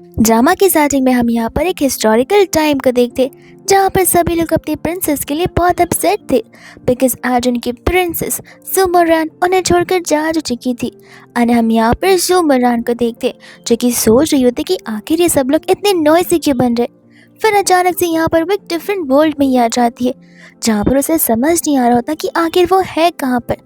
Drama की starting में हम यहाँ पर एक हिस्टोरिकल टाइम को देखते जहाँ पर सभी लोग अपनी प्रिंसेस के लिए बहुत अपसेट थे बिकॉज आज उनकी प्रिंसेस सुमरान उन्हें छोड़कर जा चुकी थी। और हम यहाँ पर सुमरान को देखते जो कि सोच रही होती कि आखिर ये सब लोग इतने नॉइसी क्यों बन रहे। फिर अचानक से यहाँ पर वो एक डिफरेंट वर्ल्ड में ही आ जाती है जहाँ पर उसे समझ नहीं आ रहा होता कि आखिर वो है कहाँ पर।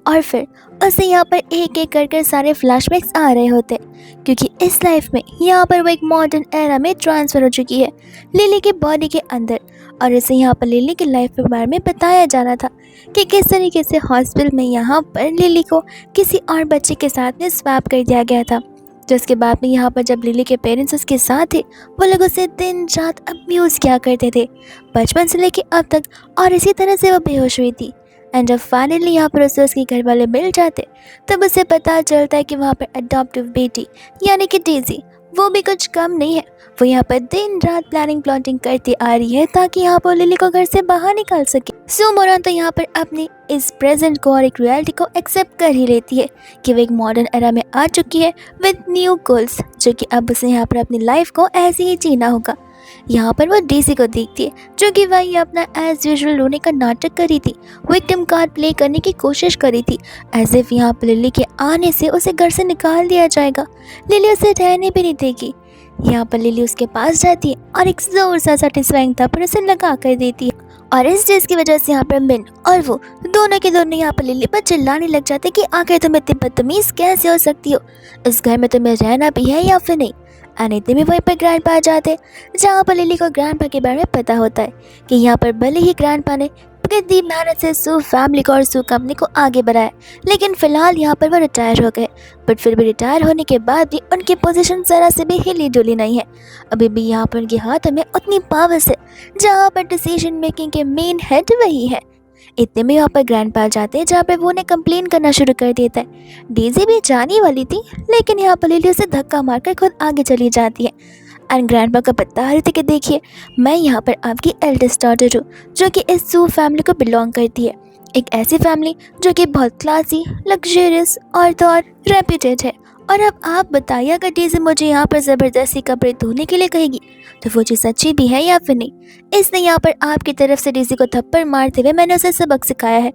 और फिर उसे यहाँ पर एक एक कर सारे फ्लैशबैक्स आ रहे होते क्योंकि इस लाइफ में यहाँ पर वो एक मॉडर्न एरा में ट्रांसफ़र हो चुकी है लिली के बॉडी के अंदर। और इसे यहाँ पर लिली की लाइफ के बारे में बताया जा रहा था कि किस तरीके से हॉस्पिटल में यहाँ पर लिली को किसी और बच्चे के साथ में स्वैप कर दिया गया था। जिसके बाद में यहाँ पर जब लिली के पेरेंट्स उसके साथ थे वो लोग उसे दिन रात अब्यूज़ किया करते थे बचपन से लेके अब तक, और इसी तरह से वो बेहोश हुई थी। एंड जब फाइनली यहाँ पर उसे उसके घर वाले मिल जाते तब उसे पता चलता है कि वहाँ पर अडॉप्टिव बेटी यानी कि डेज़ी वो भी कुछ कम नहीं है। वो यहाँ पर दिन रात प्लानिंग प्लॉटिंग करती आ रही है ताकि यहाँ पर लिली को घर से बाहर निकाल सके। सुमोरान तो यहाँ पर अपनी इस प्रेजेंट को और एक रियलिटी को एक्सेप्ट कर ही लेती है कि वो एक मॉडर्न एरा में आ चुकी है विद न्यू गोल्स, जो कि अब उसे यहाँ पर अपनी लाइफ को ऐसे ही जीना होगा। यहाँ पर वो डेज़ी को देखती है जो कि वही अपना एज यूजुअल रोने का नाटक करी थी, विक्टिम कार्ड प्ले करने की कोशिश करी थी एज इफ यहाँ पर लिली के आने से उसे घर से निकाल दिया जाएगा। लिली उसे रहने भी नहीं देगी। यहाँ पर लिली उसके पास जाती है और एक जोर सा सेटिस्फाइंग थप्पड़ उसे लगा कर देती है। और इस चीज़ की वजह से यहाँ पर मिन और वो दोनों के दोनों यहाँ पर लिली पर चिल्लाने लग जाते कि आखिर तुम इतनी बदतमीज़ कैसे हो सकती हो, इस घर में तुम्हें रहना भी है या फिर नहीं। अनिति में वहीं पर ग्रैंडपा आ जाते जहाँ पर लिली को ग्रैंडपा के बारे में पता होता है कि यहाँ पर भले ही ग्रैंडपा ने कितनी मेहनत से सू फैमिली को और सू कंपनी को आगे बढ़ाया, लेकिन फिलहाल यहाँ पर वो रिटायर हो गए। बट फिर भी रिटायर होने के बाद भी उनकी पोजीशन ज़रा से भी हिली डुली नहीं है। अभी भी यहाँ पर उनके हाथों में उतनी पावर्स है जहाँ पर डिसीजन मेकिंग के मेन हेड वही है। इतने में यहाँ पर ग्रैंडपा जाते हैं जहाँ पर वो उन्हें कंप्लेन करना शुरू कर देता है। डेज़ी भी जाने वाली थी लेकिन यहाँ पर लिली उसे धक्का मारकर खुद आगे चली जाती है। एंड ग्रैंडपा को बता रही थी कि देखिए मैं यहाँ पर आपकी एल्डेस्ट डॉटर हूँ जो कि इस सू फैमिली को बिलोंग करती है, एक ऐसी फैमिली जो कि बहुत क्लासी, लग्जरियस और तो और रेप्यूटेड है। और अब आप बताइए अगर डेज़ी मुझे यहाँ पर ज़बरदस्ती कपड़े धोने के लिए कहेगी तो वो चीज़ सच्ची भी है या फिर नहीं। इसने यहाँ पर आपकी तरफ से डेज़ी को थप्पड़ मारते हुए मैंने उसे सबक सिखाया है।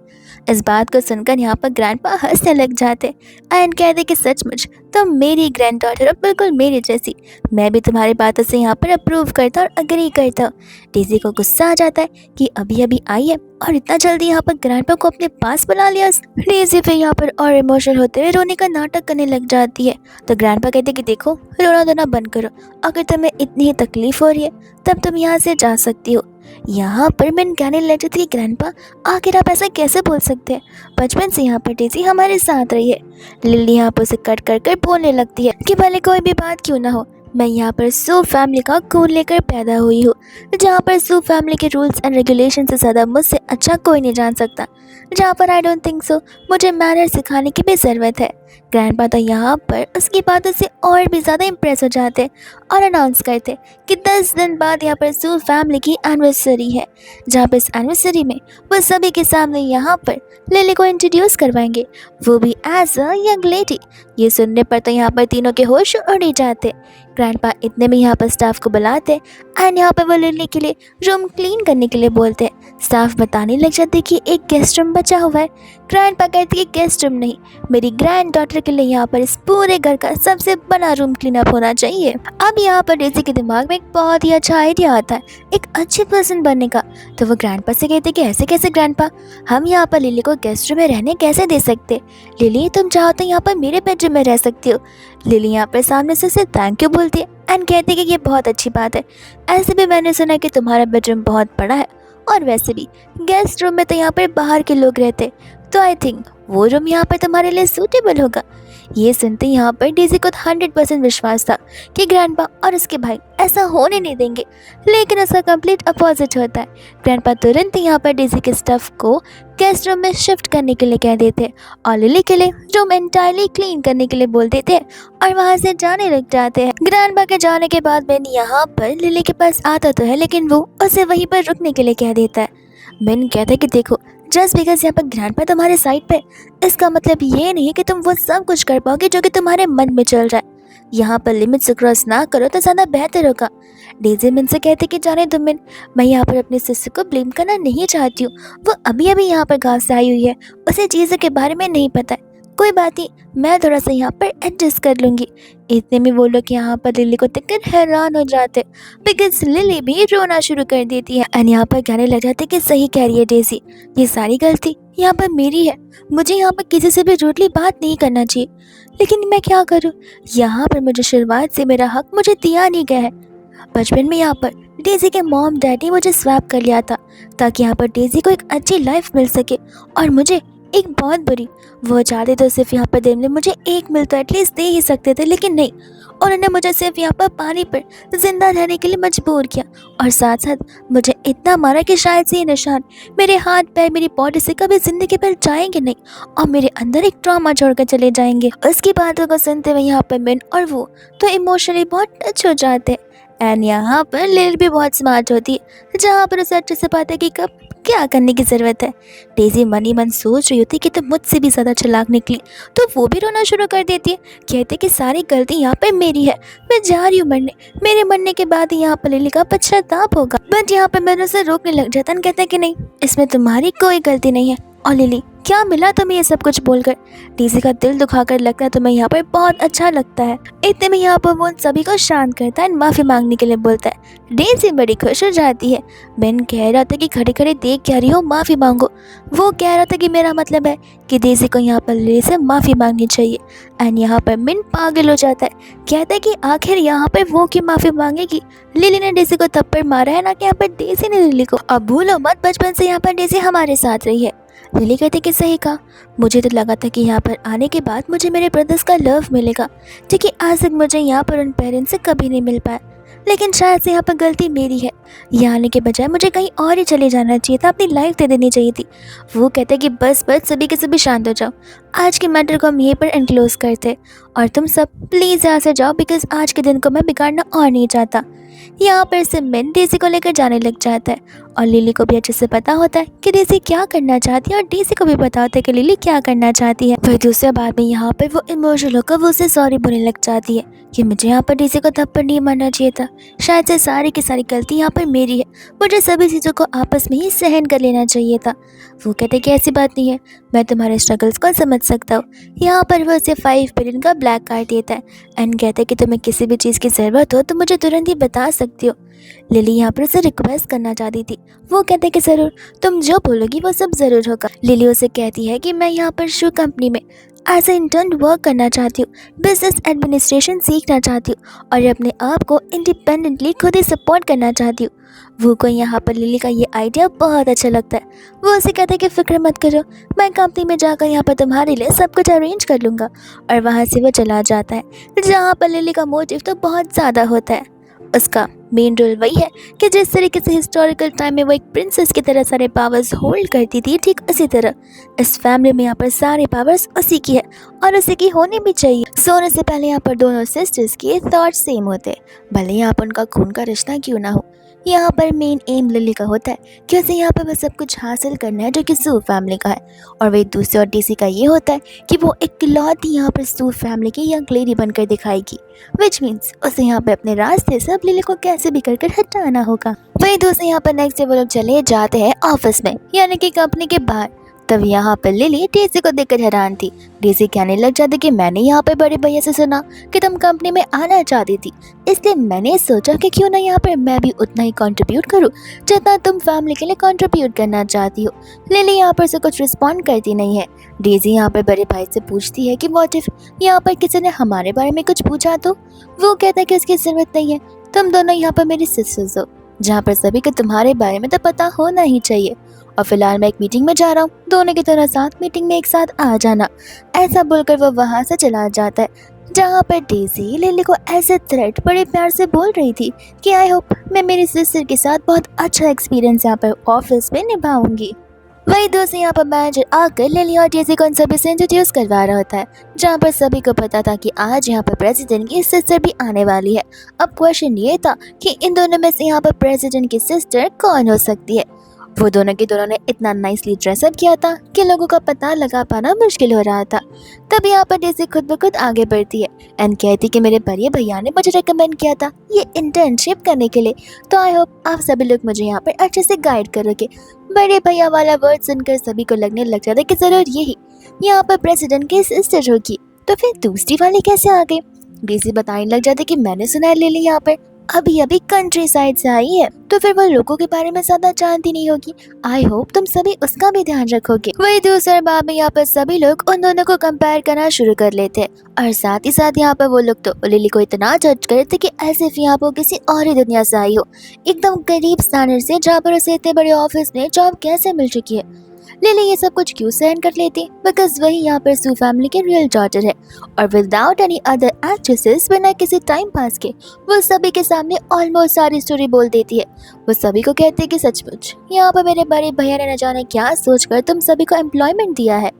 इस बात को सुनकर यहाँ पर ग्रैंडपा हंसने लग जाते एंड कहते कि सचमुच तुम मेरी ग्रैंड डॉटर हो, बिल्कुल मेरी जैसी। मैं भी तुम्हारी बातों से यहाँ पर अप्रूव करता और अग्री करता हूँ। डेज़ी को गुस्सा आ जाता है कि अभी अभी आई है और इतना जल्दी यहाँ पर ग्रैंडपा को अपने पास बुला लिया। डेज़ी फिर यहाँ पर और इमोशनल होते हुए रोने का नाटक करने लग जाती है। तो ग्रैंडपा कहते कि देखो रोना धोना बंद करो, अगर तुम्हें इतनी ही तकलीफ हो रही है तब तुम यहाँ से जा सकती हो। यहाँ पर मैं कहने लगी थी ग्रैंडपा आखिर आप ऐसा कैसे बोल सकते हैं, बचपन से यहाँ पर डेज़ी हमारे साथ रही है। लिली यहाँ पर उसे कट कर कर बोलने लगती है कि भले कोई भी बात क्यों ना हो, मैं यहाँ पर सू फैमिली का खून लेकर पैदा हुई हूँ, जहाँ पर सू फैमिली के रूल्स एंड रेगुलेशन से ज़्यादा मुझसे अच्छा कोई नहीं जान सकता, जहाँ पर आई डोंट थिंक सो मुझे मैनर सिखाने की भी ज़रूरत है। ग्रैंडपा तो यहाँ पर उसकी बातों से और भी ज़्यादा इम्प्रेस हो जाते और अनाउंस करते कि 10 दिन बाद यहाँ पर सू फैमिली की एनिवर्सरी है, जहाँ पर इस एनिवर्सरी में वो सभी के सामने यहाँ पर लिली को इंट्रोड्यूस करवाएंगे, वो भी एज अ यंग लेडी। ये सुनने पर तो यहाँ पर तीनों के होश उड़ ही जाते। ग्रैंडपा इतने में यहाँ पर स्टाफ को बुलाते एंड यहाँ पर वो लिली के लिए रूम क्लीन करने के लिए बोलते। स्टाफ बताने लग जाते कि एक गेस्ट रूम बचा हुआ है। ग्रैंडपा कहती है गेस्ट रूम नहीं, मेरी ग्रैंड डॉटर के लिए यहाँ पर इस पूरे घर का सबसे बड़ा रूम क्लीन अप होना चाहिए। अब यहाँ पर डेज़ी के दिमाग में एक बहुत ही अच्छा आइडिया आता है एक अच्छी पर्सन बनने का। तो वो ग्रैंडपा से कहते कि ऐसे कैसे ग्रैंडपा, हम यहाँ पर लिली को गेस्ट रूम में रहने कैसे दे सकते। लिली तुम चाहो तो यहाँ पर मेरे बेडरूम में रह सकती हो। लिली यहाँ पर सामने से उसे थैंक यू बोलती है एंड कहती है कि ये बहुत अच्छी बात है, ऐसे भी मैंने सुना कि तुम्हारा बेडरूम बहुत बड़ा है और वैसे भी गेस्ट रूम में तो यहाँ पर बाहर के लोग रहते, तो आई थिंक वो रूम यहाँ पर तुम्हारे लिए सूटेबल होगा। ये सुनते यहाँ पर डेज़ी को 100% विश्वास था कि ग्रैंडपा और उसके भाई ऐसा होने नहीं देंगे, लेकिन उसका कंप्लीट अपोजिट होता है। ग्रैंडपा तुरंत यहाँ पर डेज़ी के स्टफ को गेस्ट रूम में शिफ्ट करने के लिए कह देते और लिली के लिए रूम एंटायरली क्लीन करने के लिए बोल देते और वहाँ से जाने लग जाते हैं। ग्रैंडपा के जाने के बाद मैन यहाँ पर लिली के पास आता तो है लेकिन वो उसे वहीं पर रुकने के लिए कह देता है। मैन कहता है कि देखो जस्ट बिकॉज यहाँ पर ग्रैंडपा तुम्हारे साइड पे, इसका मतलब ये नहीं है कि तुम वो सब कुछ कर पाओगे जो कि तुम्हारे मन में चल रहा है। यहाँ पर लिमिट्स क्रॉस ना करो तो ज़्यादा बेहतर होगा। डेज़ी मिन से कहती कि जाने दो मिन, मैं यहाँ पर अपनी सिस्टर को ब्लेम करना नहीं चाहती हूँ। वो अभी अभी यहाँ पर गाँव से आई हुई है, उसे चीज़ों के बारे में नहीं पता है। कोई बात नहीं, मैं थोड़ा सा यहाँ पर एडजस्ट कर लूँगी। इतने में वो लोग यहाँ पर लिली को देखकर हैरान हो जाते, बिकॉज लिली भी रोना शुरू कर देती है एंड यहाँ पर कहने लग जाते कि सही कह रही है डेज़ी, ये सारी गलती यहाँ पर मेरी है। मुझे यहाँ पर किसी से भी रूडली बात नहीं करना चाहिए, लेकिन मैं क्या करूँ? यहाँ पर मुझे शुरुआत से मेरा हक मुझे दिया नहीं गया है। बचपन में यहाँ पर डेज़ी के मॉम डैडी मुझे स्वैप कर लिया था ताकि यहाँ पर डेज़ी को एक अच्छी लाइफ मिल सके, और मुझे एक बहुत बुरी। वो चाहते तो सिर्फ यहाँ पर देने मुझे एक मिल तो एटलीस्ट दे ही सकते थे, लेकिन नहीं, उन्होंने मुझे सिर्फ यहाँ पर पानी पर जिंदा रहने के लिए मजबूर किया, और साथ साथ मुझे इतना मारा कि शायद से ये निशान मेरे हाथ पैर मेरी बॉडी से कभी जिंदगी भर जाएंगे नहीं, और मेरे अंदर एक ट्रॉमा छोड़कर चले जाएंगे। उसकी बातों को सुनते हुए यहाँ पर मिन और वो तो इमोशनली बहुत टच हो जाते हैं। एंड यहाँ पर लिल भी बहुत स्मार्ट होती है, जहाँ पर उसे अच्छे से पता है कि कब क्या करने की ज़रूरत है। डेज़ी मन ही मन सोच रही होती कि तुम मुझसे भी ज़्यादा चालाक निकली, तो वो भी रोना शुरू कर देती है, कहते कि सारी गलती यहाँ पर मेरी है, मैं जा रही हूँ मरने, मेरे मरने के बाद यहाँ पर लिली का पश्चाताप होगा। बट यहाँ पर मैंने उसे रोकने लग जाता है, कहते हैं कि नहीं, इसमें तुम्हारी कोई गलती नहीं है। और लिली, क्या मिला तुम्हें ये सब कुछ बोलकर? डेज़ी का दिल दुखाकर लगता है तुम्हें यहाँ पर बहुत अच्छा लगता है। इतने में यहाँ पर वो उन सभी को शांत करता है, माफ़ी मांगने के लिए बोलता है। डेज़ी बड़ी खुश हो जाती है। बेन कह रहा था कि खड़े खड़े देख क्या रही हो, माफ़ी मांगो। वो कह रहा था कि मेरा मतलब है कि डेज़ी को यहाँ पर लिली से माफ़ी मांगनी चाहिए। एंड यहाँ पर मिन पागल हो जाता है, कहता है कि आखिर यहाँ पर वो क्यों माफ़ी मांगेगी? लिली ने डेज़ी को थप्पड़ मारा है ना कि यहाँ पर डेज़ी ने लिली को। अब भूलो मत, बचपन से यहाँ पर डेज़ी हमारे साथ रही है। लिली कहती कि सही कहा, मुझे तो लगा था कि यहाँ पर आने के बाद मुझे मेरे ब्रदर्स का लव मिलेगा, जो कि आज तक मुझे यहाँ पर उन पेरेंट्स से कभी नहीं मिल पाया। लेकिन शायद से यहाँ पर गलती मेरी है, यहाँ आने के बजाय मुझे कहीं और ही चले जाना चाहिए था, अपनी लाइफ दे देनी चाहिए थी। वो कहते कि बस बस सभी के सभी शांत हो जाओ, आज के मैटर को हम यहीं पर एनक्लोज करते, और तुम सब प्लीज़ यहाँ से जाओ, बिकॉज आज के दिन को मैं बिगाड़ना और नहीं चाहता। यहाँ पर से मिन डेज़ी को लेकर जाने लग जाता है, और लिली को भी अच्छे से पता होता है कि डेज़ी क्या करना चाहती है, और डेज़ी को भी पता होता है कि लिली क्या करना चाहती है। फिर दूसरे बाद में यहाँ पर वो इमोशनल होकर वो उसे सॉरी बोलने लग जाती है कि मुझे यहाँ पर डेज़ी को थप्पड़ नहीं मारना चाहिए था, शायद से सारी की सारी गलती यहाँ पर मेरी है, मुझे सभी चीज़ों को आपस में ही सहन कर लेना चाहिए था। वो कहते कि ऐसी बात नहीं है, मैं तुम्हारे स्ट्रगल्स को समझ सकता हूँ। यहाँ पर वो उसे 5 बिलियन का ब्लैक कार्ड देता है एंड कहता है कि तुम्हें किसी भी चीज़ की ज़रूरत हो तो मुझे तुरंत ही बता सकती हो। लिली यहाँ पर उसे रिक्वेस्ट करना चाहती थी। वो कहते कि ज़रूर, तुम जो बोलोगी वो सब ज़रूर होगा। लिली उसे कहती है कि मैं यहाँ पर शू कंपनी में एज ए इंटर्न वर्क करना चाहती हूँ, बिजनेस एडमिनिस्ट्रेशन सीखना चाहती हूँ, और अपने आप को इंडिपेंडेंटली खुद ही सपोर्ट करना चाहती हूँ। वो को यहाँ पर लिली का ये आइडिया बहुत अच्छा लगता है। वो उसे कहता है कि फिक्र मत करो, मैं कंपनी में जाकर यहाँ पर तुम्हारे लिए सब कुछ अरेंज कर लूँगा, और वहाँ से वो चला जाता है। जहाँ पर लिली का मोटिव तो बहुत ज़्यादा होता है, उसका मेन रोल वही है कि जिस तरीके से हिस्टोरिकल टाइम में वो एक प्रिंसेस की तरह सारे पावर्स होल्ड करती थी, ठीक उसी तरह इस फैमिली में यहाँ पर सारे पावर्स उसी की है, और उसी की होनी भी चाहिए। सोने से पहले यहाँ पर दोनों सिस्टर्स के थॉट सेम होते, भले यहाँ पर उनका खून का रिश्ता क्यों ना हो। यहाँ पर मेन एम लिली का होता है कि उसे यहाँ पर बस सब कुछ हासिल करना है जो कि सू फैमिली का है, और वही दूसरे और डीसी का ये होता है कि वो इकलौती यहाँ पर सू फैमिली की यंग लेडी बनकर दिखाएगी, विच मीन्स उसे यहाँ पे अपने रास्ते से अब लिली को कैसे भी कर हटाना होगा। वही दूसरे यहाँ पर नेक्स्ट डे वो लोग चले जाते हैं ऑफिस में, यानी कि कंपनी के बाहर। तब यहाँ पर लिली डेज़ी को देखकर हैरान थी। डेज़ी कहने लग जाती कि मैंने यहाँ पर बड़े भैया से सुना कि तुम कंपनी में आना चाहती थी, इसलिए मैंने सोचा कि क्यों ना यहाँ पर मैं भी उतना ही कंट्रीब्यूट करूँ जितना तुम फैमिली के लिए कंट्रीब्यूट करना चाहती हो। लिली यहाँ पर से कुछ रिस्पॉन्ड करती नहीं है। डेज़ी यहाँ पर बड़े भाई से पूछती है कि व्हाट इफ यहाँ पर किसी ने हमारे बारे में कुछ पूछा तो? वो कहता है कि उसकी ज़रूरत नहीं है, तुम दोनों यहाँ पर मेरी सिस्टर्स हो, जहाँ पर सभी को तुम्हारे बारे में तो पता होना ही चाहिए। और फिलहाल मैं एक मीटिंग में जा रहा हूँ, दोनों की तरह साथ मीटिंग में एक साथ आ जाना। ऐसा बोलकर वो वहाँ से चला जाता है, जहाँ पर डेज़ी लिली को ऐसे थ्रेट बड़े प्यार से बोल रही थी कि आई होप मैं मेरी सिस्टर के साथ बहुत अच्छा एक्सपीरियंस यहाँ पर ऑफिस में निभाऊंगी। वही दोस्त यहाँ पर मैनेजर आकर लिली और डेज़ी को उन सभी से इंट्रोड्यूस करवा रहा होता है, जहाँ पर सभी को पता था कि आज यहाँ पर प्रेसिडेंट की सिस्टर भी आने वाली है। अब क्वेश्चन ये था कि इन दोनों में से यहाँ पर प्रेसिडेंट की सिस्टर कौन हो सकती है, वो दोनों के दोनों ने इतना नाइसली ड्रेसअप किया था कि लोगों का पता लगा पाना मुश्किल हो रहा था। तब यहाँ पर डेज़ी खुद ब खुद आगे बढ़ती है एंड कहती कि मेरे बड़े भैया ने मुझे रिकमेंड किया था ये इंटर्नशिप करने के लिए, तो आई होप आप सभी लोग मुझे यहाँ पर अच्छे से गाइड करोगे। बड़े भैया वाला वर्ड सुनकर सभी को लगने लग जाता कि ज़रूर यही यहाँ पर प्रेसिडेंट की सिस्टर होगी। तो फिर दूसरी वाली कैसे आ गई? डेज़ी बताने लग जाती कि मैंने सुना है लिली यहाँ पर अभी अभी कंट्री साइड से आई है, तो फिर वो लोगों के बारे में ज्यादा जानती नहीं होगी। आई होप तुम सभी उसका भी ध्यान रखोगे। वही दूसरे बार में यहाँ पर सभी लोग उन दोनों को कंपेयर करना शुरू कर लेते हैं और साथ ही साथ यहाँ पर वो लोग तो लिली को इतना जज करते कि ऐसे फिर यहाँ पर किसी और ही दुनिया से आई हो, एकदम गरीब स्टैंडर्ड से, जहाँ पर उसे इतने बड़े ऑफिस में जॉब कैसे मिल चुकी है। लिली ये सब कुछ क्यों सहन कर लेती? बिकॉज वही यहाँ पर सू फैमिली के रियल डॉटर है और विदाउट एनी अदर एक्ट्रेसेस, बिना किसी टाइम पास के वो सभी के सामने ऑलमोस्ट सारी स्टोरी बोल देती है। वो सभी को कहती है कि सचमुच यहाँ पर मेरे बड़े भैया ने न जाने क्या सोचकर तुम सभी को एम्प्लॉयमेंट दिया है।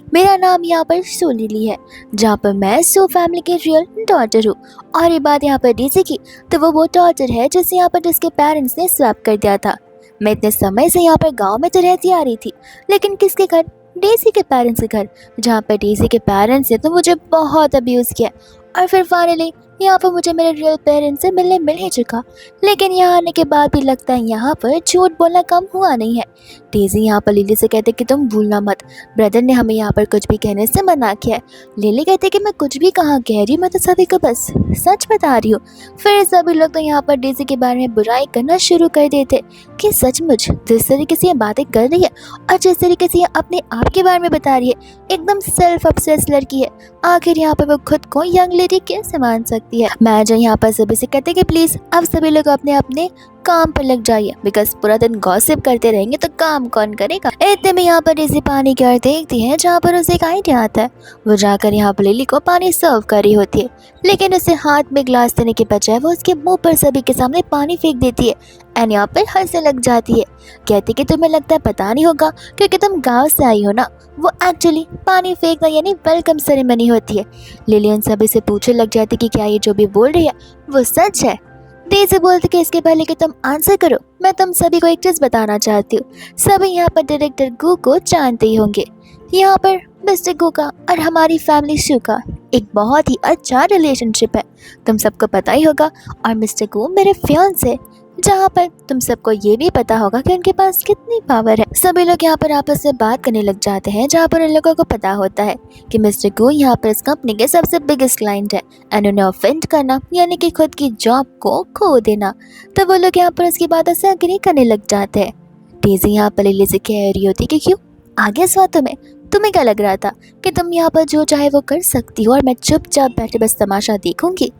मेरा नाम यहाँ पर सू लिली है, जहाँ पर मैं सू फैमिली की रियल डॉटर हूँ। और ये बात यहाँ पर डेज़ी की, तो वो डॉटर है जिसे यहाँ पर जिसके पेरेंट्स ने स्वैप कर दिया था। मैं इतने समय से यहाँ पर गांव में तो रहती आ रही थी, लेकिन किसके घर? डेज़ी के पेरेंट्स के घर, जहाँ पर डेज़ी के पेरेंट्स ने तो मुझे बहुत अब्यूज़ किया और फिर फाइनली यहाँ पर मुझे मेरे रियल पेरेंट्स से मिलने मिल ही चुका। लेकिन यहाँ आने के बाद भी लगता है यहाँ पर झूठ बोलना कम हुआ नहीं है। डेज़ी यहाँ पर लिली से कहते कि तुम भूलना मत, ब्रदर ने हमें यहाँ पर कुछ भी कहने से मना किया है। लिली कहते कि मैं कुछ भी कहाँ कह रही हूँ, मैं तो सभी को बस सच बता रही हूँ। फिर सभी लोग तो यहाँ पर डेज़ी के बारे में बुराई करना शुरू कर देते कि सचमुच जिस तरीके से ये बातें कर रही है और जिस तरीके से ये अपने आप के बारे में बता रही है, एकदम सेल्फ ऑब्सेस्ड लड़की है। आखिर यहाँ पर वो खुद को यंग लेडी कैसे मान सकती है? मैनेजर यहाँ पर सभी से कहते कि प्लीज अब सभी लोग अपने अपने काम पर लग जाइए, बिकॉज पूरा दिन गॉसिप करते रहेंगे तो काम कौन करेगा। इतने में यहाँ पर डेज़ी पानी की ओर देखती है, जहाँ पर उसे एक आइडिया आता है। वो जाकर यहाँ पर लिली को पानी सर्व कर रही होती है, लेकिन उसे हाथ में ग्लास देने के बजाय वो उसके मुंह पर सभी के सामने पानी फेंक देती है एंड यहाँ पर हंसने लग जाती है। कहती कि तुम्हें लगता है पता नहीं होगा क्योंकि तुम गाँव से आई हो ना, वो एक्चुअली पानी फेंकना यानी वेलकम सेरेमनी होती है। लिली उन सभी से पूछने लग जाती कि क्या ये जो भी बोल रही है वो सच है। डेज़ी बोलती कि इसके पहले कि तुम आंसर करो, मैं तुम सभी को एक चीज बताना चाहती हूँ। सभी यहाँ पर डायरेक्टर गू को जानते ही होंगे। यहाँ पर मिस्टर गू का और हमारी फैमिली शू का एक बहुत ही अच्छा रिलेशनशिप है, तुम सबको पता ही होगा। और मिस्टर गू मेरे फियांसे, जहाँ पर तुम सबको ये भी पता होगा कि उनके पास कितनी पावर है। सभी लोग यहाँ पर आपस में बात करने लग जाते हैं, जहाँ पर उन लोगों को पता होता है कि मिस्टर गू यहाँ पर इस कंपनी के सबसे बिगेस्ट क्लाइंट है एंड उन्हें ऑफेंड करना यानी कि खुद की जॉब को खो देना। तो वो लोग यहाँ पर उसकी बातों से अग्री करने लग जाते हैं। डेज़ी यहाँ पर लिली से कह रही होती कि क्यों आगे इस बातों में तुम्हें क्या लग रहा था कि तुम यहाँ पर जो चाहे वो कर सकती हो और मैं चुपचाप बैठे बस तमाशा देखूंगी।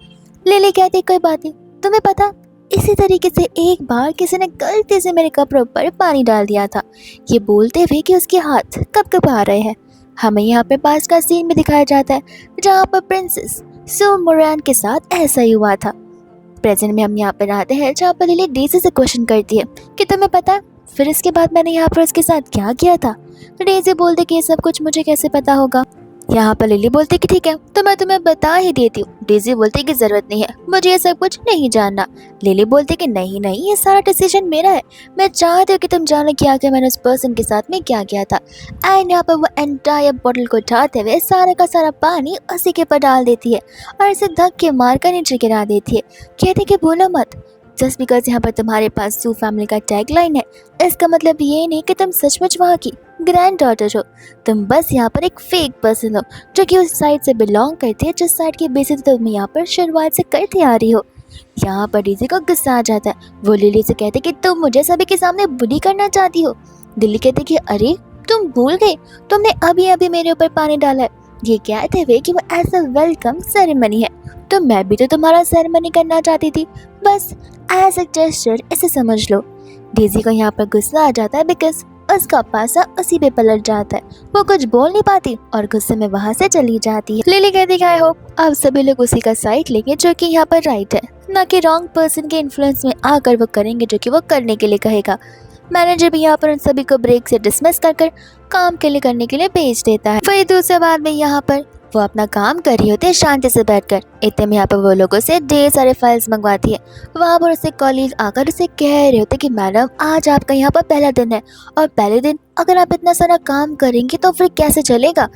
लिली कहती कोई बात नहीं, तुम्हें पता इसी तरीके से एक बार किसी ने गलती से मेरे कपड़ों पर पानी डाल दिया था, ये बोलते हुए कि उसके हाथ कब आ रहे हैं। हमें यहाँ पे पास का सीन भी दिखाया जाता है, जहाँ पर प्रिंसेस सू मोरान के साथ ऐसा ही हुआ था। प्रेजेंट में हम यहाँ पर आते हैं, जहाँ पर लिली डेज़ी से क्वेश्चन करती है कि तुम्हें पता है फिर इसके बाद मैंने यहाँ पर उसके साथ क्या किया था। डेज़ी बोलते कि ये सब कुछ मुझे कैसे पता होगा। यहाँ पर लिली बोलती कि ठीक है तो मैं तुम्हें बता ही देती हूँ। डेज़ी बोलती कि जरूरत नहीं है, मुझे ये सब कुछ नहीं जानना। लिली बोलती कि नहीं नहीं, ये सारा डिसीजन मेरा है, मैं चाहती हूँ कि तुम जानो कि आखिर मैंने उस पर्सन के साथ में क्या किया था। एंड यहाँ पर वो एंटायर बॉटल को उठाते हुए सारा का सारा पानी उसी के ऊपर डाल देती है और इसे धक्के मारकर नीचे गिरा देती है। कहती कि भूलो मत, जस्ट बिकॉज यहाँ पर तुम्हारे पास सू फैमिली का टैगलाइन है, इसका मतलब ये नहीं कि तुम सचमुच वहाँ की ग्रैंड डॉटर हो। तुम बस यहाँ पर एक फेक पर्सन हो जो कि उस साइड से बिलोंग करती है जिस साइड की बेइज्जती तुम यहाँ पर शुरुआत से करते आ रही हो। यहाँ पर डेज़ी को गुस्सा आ जाता है। वो लिली से कहते कि तुम मुझे सभी के सामने बुली करना चाहती हो। लिली कहते कि अरे तुम भूल गए, तुमने अभी अभी मेरे ऊपर पानी डाला है। ये कहते हुए कि वो ऐसा वेलकम सेरेमनी है, तो मैं भी तो तुम्हारा सेरेमनी करना चाहती थी, बस एज ए जेस्चर इसे समझ लो। डेज़ी को यहाँ पर गुस्सा आ जाता है बिकॉज उसका पासा उसी पे पलट जाता है। वो कुछ बोल नहीं पाती और गुस्से में वहाँ से चली जाती है। लिली कहती है आई होप अब सभी लोग उसी का साइड लेंगे जो कि यहाँ पर राइट है, ना कि रॉन्ग पर्सन के इन्फ्लुएंस में आकर वो करेंगे जो कि वो करने के लिए कहेगा। मैनेजर भी यहाँ पर उन सभी को ब्रेक से डिसमिस कर काम के लिए करने के लिए भेज देता है। वही दूसरे बाद में यहाँ पर वो अपना काम कर रही होती है शांति से बैठकर। इतने में यहाँ पर वो लोगों से ढेर सारे फाइल्स मंगवाती है। वहाँ पर उससे कॉलेज आकर उसे कह रहे होते कि मैडम आज आपका यहाँ पर पहला दिन है और पहले दिन अगर आप इतना सारा काम करेंगी तो फिर कैसे चलेगा।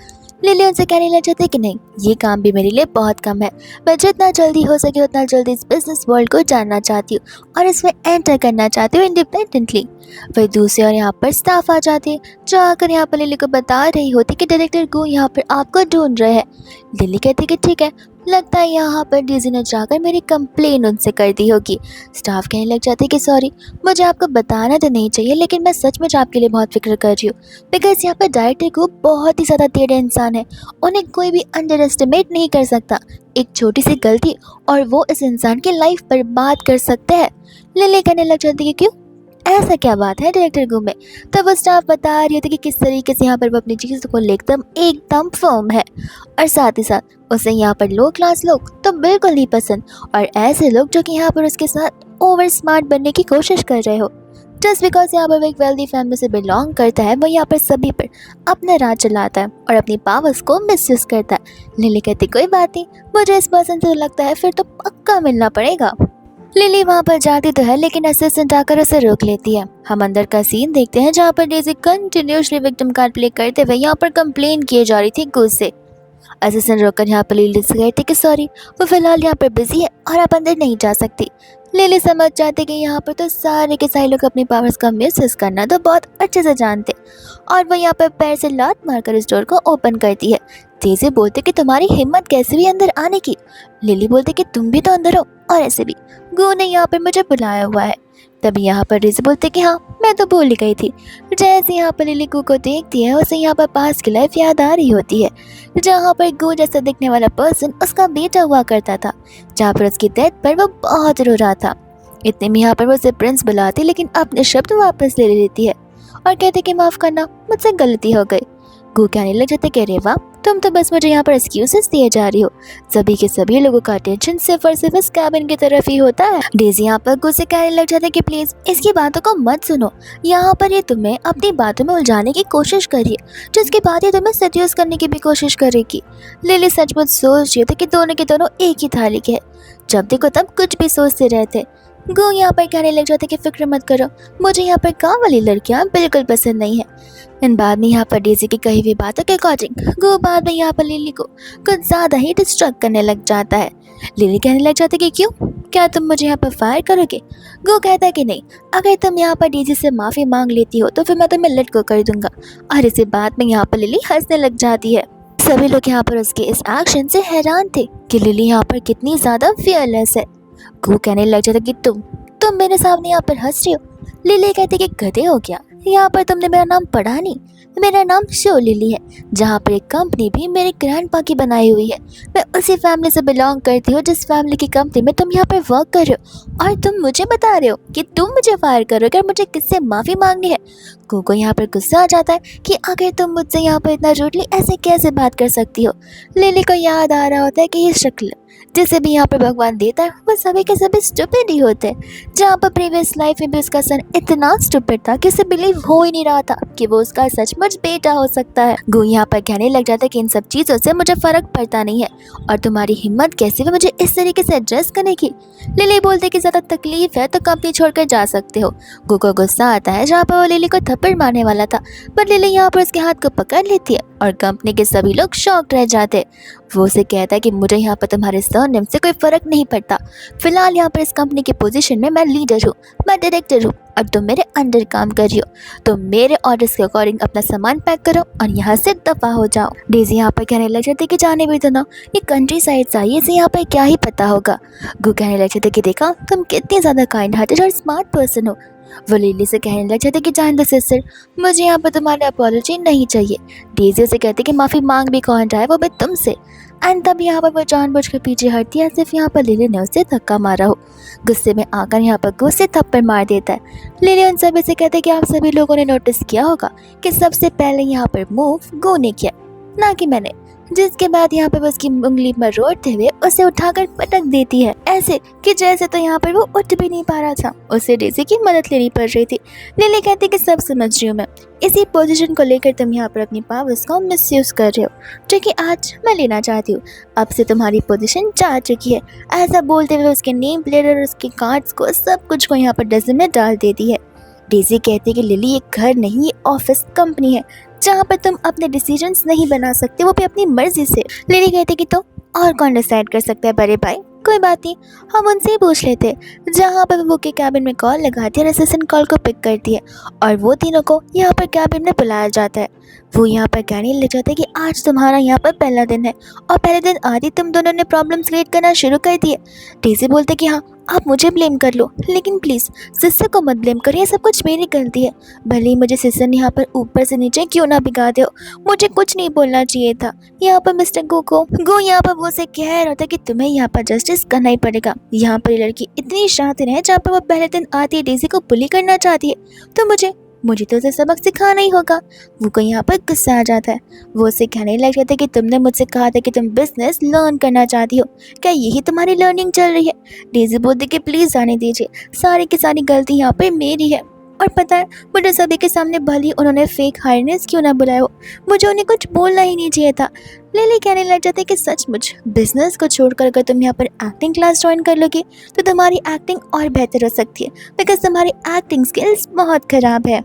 लिली उनसे कहने लग जाती है कि नहीं, ये काम भी मेरे लिए बहुत कम है, मैं जितना जल्दी हो सके उतना जल्दी इस बिजनेस वर्ल्ड को जानना चाहती हूँ और इसमें एंटर करना चाहती हूँ इंडिपेंडेंटली। वही दूसरी और यहाँ पर स्टाफ आ जाती है जो आकर यहाँ पर लिली को बता रही होती कि डायरेक्टर गो यहाँ पर आपको ढूंढ रहे हैं। लिली कहती कि ठीक है, लगता है यहाँ पर डीजी ने जाकर मेरी कंप्लेन उनसे कर दी होगी। स्टाफ कहने लग जाती है कि सॉरी, मुझे आपको बताना तो नहीं चाहिए लेकिन मैं सचमुच आपके लिए बहुत फिक्र कर रही हूँ, बिकॉज यहाँ पर डायरेक्टर को बहुत ही ज़्यादा टेढ़े इंसान है, उन्हें कोई भी अंडर एस्टिमेट नहीं कर सकता। एक छोटी सी गलती और वो इस इंसान की लाइफ बर्बाद कर सकते हैं। लिली कहने लग जाती है क्यों, ऐसा क्या बात है डायरेक्टर गो में। तब वो स्टाफ बता रही होती कि किस तरीके से यहाँ पर वो अपनी चीज़ों को लेकर एकदम फर्म है और साथ ही साथ उसे यहाँ पर लो क्लास लोग तो बिल्कुल नहीं पसंद और ऐसे लोग जो कि यहाँ पर उसके साथ ओवर स्मार्ट बनने की कोशिश कर रहे हो। जस्ट बिकॉज यहाँ पर वो एक वेल्दी फैमिली से बिलोंग करता है, वो यहाँ पर सभी पर अपना राज चलाता है और अपनी पावर्स को मिसयूज करता है। लिली कहती कोई बात नहीं, मुझे इस पर्सन से लगता है फिर तो पक्का मिलना पड़ेगा। लिली वहाँ पर जाती तो है लेकिन असिस्टेंट आकर उसे रोक लेती है। हम अंदर का सीन देखते हैं जहाँ पर daisy continuously victim card play करते हुए यहाँ पर कंप्लेन किए जा रही थी गुस्से से। असिस्टेंट रोककर यहाँ पर लिली से कहती कि सॉरी, वो फिलहाल यहाँ पर बिजी है और आप अंदर नहीं जा सकती। लिली समझ जाती कि यहाँ पर तो सारे के सारे लोग अपनी पावर्स का मिसयूज करना तो बहुत अच्छे से जानते और वो यहाँ पर पैर से लात मारकर इस डोर को ओपन करती है। डेज़ी बोलते कि तुम्हारी हिम्मत कैसे भी अंदर आने की। लिली बोलते कि तुम भी तो अंदर हो और ऐसे भी गो ने यहाँ पर मुझे बुलाया हुआ है। तभी यहाँ पर डेज़ी बोलते कि हाँ मैं तो भूल ही गई थी। जैसे यहाँ पर लिली गो को देखती है उसे यहाँ पर पास की लाइफ याद आ रही होती है जहाँ पर गो जैसा दिखने वाला पर्सन उसका बेटा हुआ करता था, जहाँ पर उसकी डेथ पर वो बहुत रो रहा था। इतने में यहाँ पर वो उसे प्रिंस बुलाती लेकिन अपने शब्द वापस ले लेती है और कहते कि माफ़ करना, मुझसे गलती हो गई। गो कहने लग जाते कि अरे वाह, तुम तो बस मुझे यहाँ पर एक्सक्यूजेस दिए जा रही हो। सभी के सभी लोगों का अटेंशन सिर्फ और सिर्फ इस कैबिन की तरफ ही होता है। डेज़ी यहाँ पर गो से कहने लग जाते कि प्लीज इसकी बातों को मत सुनो, यहाँ पर ये तुम्हें अपनी बातों में उलझाने की कोशिश कर रही है जिसके बाद ये तुम्हें सेड्यूस करने की भी कोशिश करेगी। लिली सचमुच सोच रही थी कि दोनों के दोनों एक ही थाली के हैं, जब देखो तब कुछ भी सोचते रहते। गो यहाँ पर कहने लग जाते कि फिक्र मत करो, मुझे यहाँ पर गाँव वाली लड़कियाँ बिल्कुल पसंद नहीं है। इन बाद में यहाँ पर डेज़ी की कही हुई बातों के अकॉर्डिंग गो बाद में यहाँ पर लिली को कुछ ज़्यादा ही डिस्ट्रैक्ट करने लग जाता है। लिली कहने लग जाती कि क्यों, क्या तुम मुझे यहाँ पर फायर करोगे। गो कहता है कि नहीं, अगर तुम यहाँ पर डेज़ी से माफ़ी मांग लेती हो तो फिर मैं तुम्हें लेट गो कर दूंगा। और इसी बात में यहाँ पर लिली हंसने लग जाती है। सभी लोग यहाँ पर उसके इस एक्शन से हैरान थे कि लिली यहाँ पर कितनी ज़्यादा फियरलेस है। गो कहने लग जाता कि तुम मेरे सामने यहाँ पर हंस रही हो। लिली कहती कि गधे हो गया, यहाँ पर तुमने मेरा नाम पढ़ा नहीं, मेरा नाम शो लिली है, जहाँ पर एक कंपनी भी मेरे ग्रैंडपा की बनाई हुई है। मैं उसी फैमिली से बिलोंग करती हूँ जिस फैमिली की कंपनी में तुम यहाँ पर वर्क कर रहे हो और तुम मुझे बता रहे हो कि तुम मुझे फायर करोगे और मुझे किससे माफ़ी मांगनी है। को यहाँ पर गुस्सा आ जाता है कि अगर तुम मुझसे यहाँ पर इतना रूडली ऐसे कैसे बात कर सकती हो। लिली को याद आ रहा होता है कि ये शक्ल जिसे भी यहाँ पर भगवान देता है वो सभी के सभी स्टूपिड ही होते हैं, जहाँ पर प्रीवियस लाइफ में भी उसका सन इतना स्टूपिड था कि उसे बिलीव हो ही नहीं रहा था कि वो उसका सचमुच बेटा हो सकता है। गो यहाँ पर कहने लग जाता है कि इन सब चीज़ों से मुझे फर्क पड़ता नहीं है और तुम्हारी हिम्मत कैसे भी मुझे इस तरीके से एड्रेस करने की। लिली बोलते कि ज़्यादा तकलीफ है तो कंपनी छोड़कर जा सकते हो। गो को गुस्सा आता है जहाँ पर वो लिली को थप्पड़ मारने वाला था, पर लिली यहाँ पर उसके हाथ को पकड़ लेती है और कंपनी के सभी लोग शॉक्ड रह जाते। वो उसे कहता है कि मुझे यहाँ पर तुम्हारे सरनेम से कोई फर्क नहीं पड़ता, फिलहाल यहाँ पर इस कंपनी की पोजीशन में मैं लीडर हूँ, मैं डायरेक्टर हूँ और तुम मेरे अंडर काम कर रही हो, तो मेरे ऑर्डर्स के अकॉर्डिंग अपना सामान पैक करो और यहाँ से दफा हो जाओ। डेज़ी यहाँ पर कहने लग जाती कि जाने भी तो ना, ये कंट्री साइड से आई है, इसे यहाँ पर क्या ही पता होगा। गो कहने लग जाते कि देखा तुम कितनी ज़्यादा काइंड हार्टेड और स्मार्ट पर्सन हो। वो लिली से कहने लग जाते कि जान दो सिस्टर, मुझे यहाँ पर तुम्हारी अपॉलॉजी नहीं चाहिए। डेज़ी उसे कहते कि माफ़ी मांग भी कौन रहा है, वो भी तुमसे। एंड तब यहाँ पर वो जानबूझकर पीछे हटती है, सिर्फ यहाँ पर लिली ने उसे धक्का मारा हो। गुस्से में आकर यहाँ पर गुस्से थप्पड़ मार देता है। लिली उन सभी से कहते कि आप सभी लोगों ने नोटिस किया होगा कि सबसे पहले यहाँ पर मूव गो ने किया, ना कि मैंने। जिसके बाद यहाँ पर वो उसकी उंगली मरोड़ते हुए उसे उठाकर पटक देती है, ऐसे कि जैसे तो यहाँ पर वो उठ भी नहीं पा रहा था। उसे डेज़ी की मदद लेनी पड़ रही थी। लिली कहती कि सब समझ रही हूँ मैं, इसी पोजीशन को लेकर तुम यहाँ पर अपनी पावर्स को मिसयूज कर रहे हो, जो कि आज मैं लेना चाहती हूँ। अब से तुम्हारी पोजीशन जा चुकी है। ऐसा बोलते हुए उसके नेम प्लेट और उसके कार्ड्स को सब कुछ को यहाँ पर डस्टबिन में डाल देती है। डेज़ी कहती है कि लिली ये घर नहीं, ये ऑफिस कंपनी है जहाँ पर तुम अपने डिसीजंस नहीं बना सकते, वो भी अपनी मर्जी से। लिली कहती कि तो और कौन डिसाइड कर सकता है बड़े भाई, कोई बात नहीं, हम उनसे ही पूछ लेते। जहाँ पर वो के कैबिन में कॉल लगाती है और असिस्टेंट कॉल को पिक करती है और वो तीनों को यहाँ पर कैबिन में बुलाया जाता है। वो यहाँ पर कहने लग जाता है कि आज तुम्हारा यहाँ पर पहला दिन है और पहले दिन आदि तुम दोनों ने प्रॉब्लम्स क्रिएट करना शुरू कर दिए। डेज़ी बोलते कि हाँ आप मुझे ब्लेम कर लो, लेकिन प्लीज़ सिस्टर को मत ब्लेम करिए, सब कुछ मेरी गलती है। भले ही मुझे सिस्टर ने यहाँ पर ऊपर से नीचे क्यों ना भिगा दो, मुझे कुछ नहीं बोलना चाहिए था। यहाँ पर मिस्टर गो यहाँ पर वो से कह रहा था कि तुम्हें यहाँ पर जस्टिस करना ही पड़ेगा। यहाँ पर ये लड़की इतनी शातिर है, जहाँ पर वो पहले दिन आती है डेज़ी को बुली करना चाहती है, तो मुझे तो उसे सबक सिखाना ही होगा। वो को यहाँ पर गुस्सा आ जाता है। वो उसे कहने लग जाता है कि तुमने मुझसे कहा था कि तुम बिजनेस लर्न करना चाहती हो, क्या यही तुम्हारी लर्निंग चल रही है? डेज़ी बोलती कि प्लीज़ जाने दीजिए, सारी की सारी गलती यहाँ पर मेरी है। और पता है मुझे सभी के सामने भली उन्होंने फेक हायरनेस क्यों ना बुलाया हो, मुझे उन्हें कुछ बोलना ही नहीं चाहिए था। लिली कहने लग जाते कि सचमुच बिजनेस को छोड़कर अगर तुम यहाँ पर एक्टिंग क्लास ज्वाइन कर लोगी तो तुम्हारी एक्टिंग और बेहतर हो सकती है, बिकॉज तुम्हारी एक्टिंग स्किल्स बहुत ख़राब है।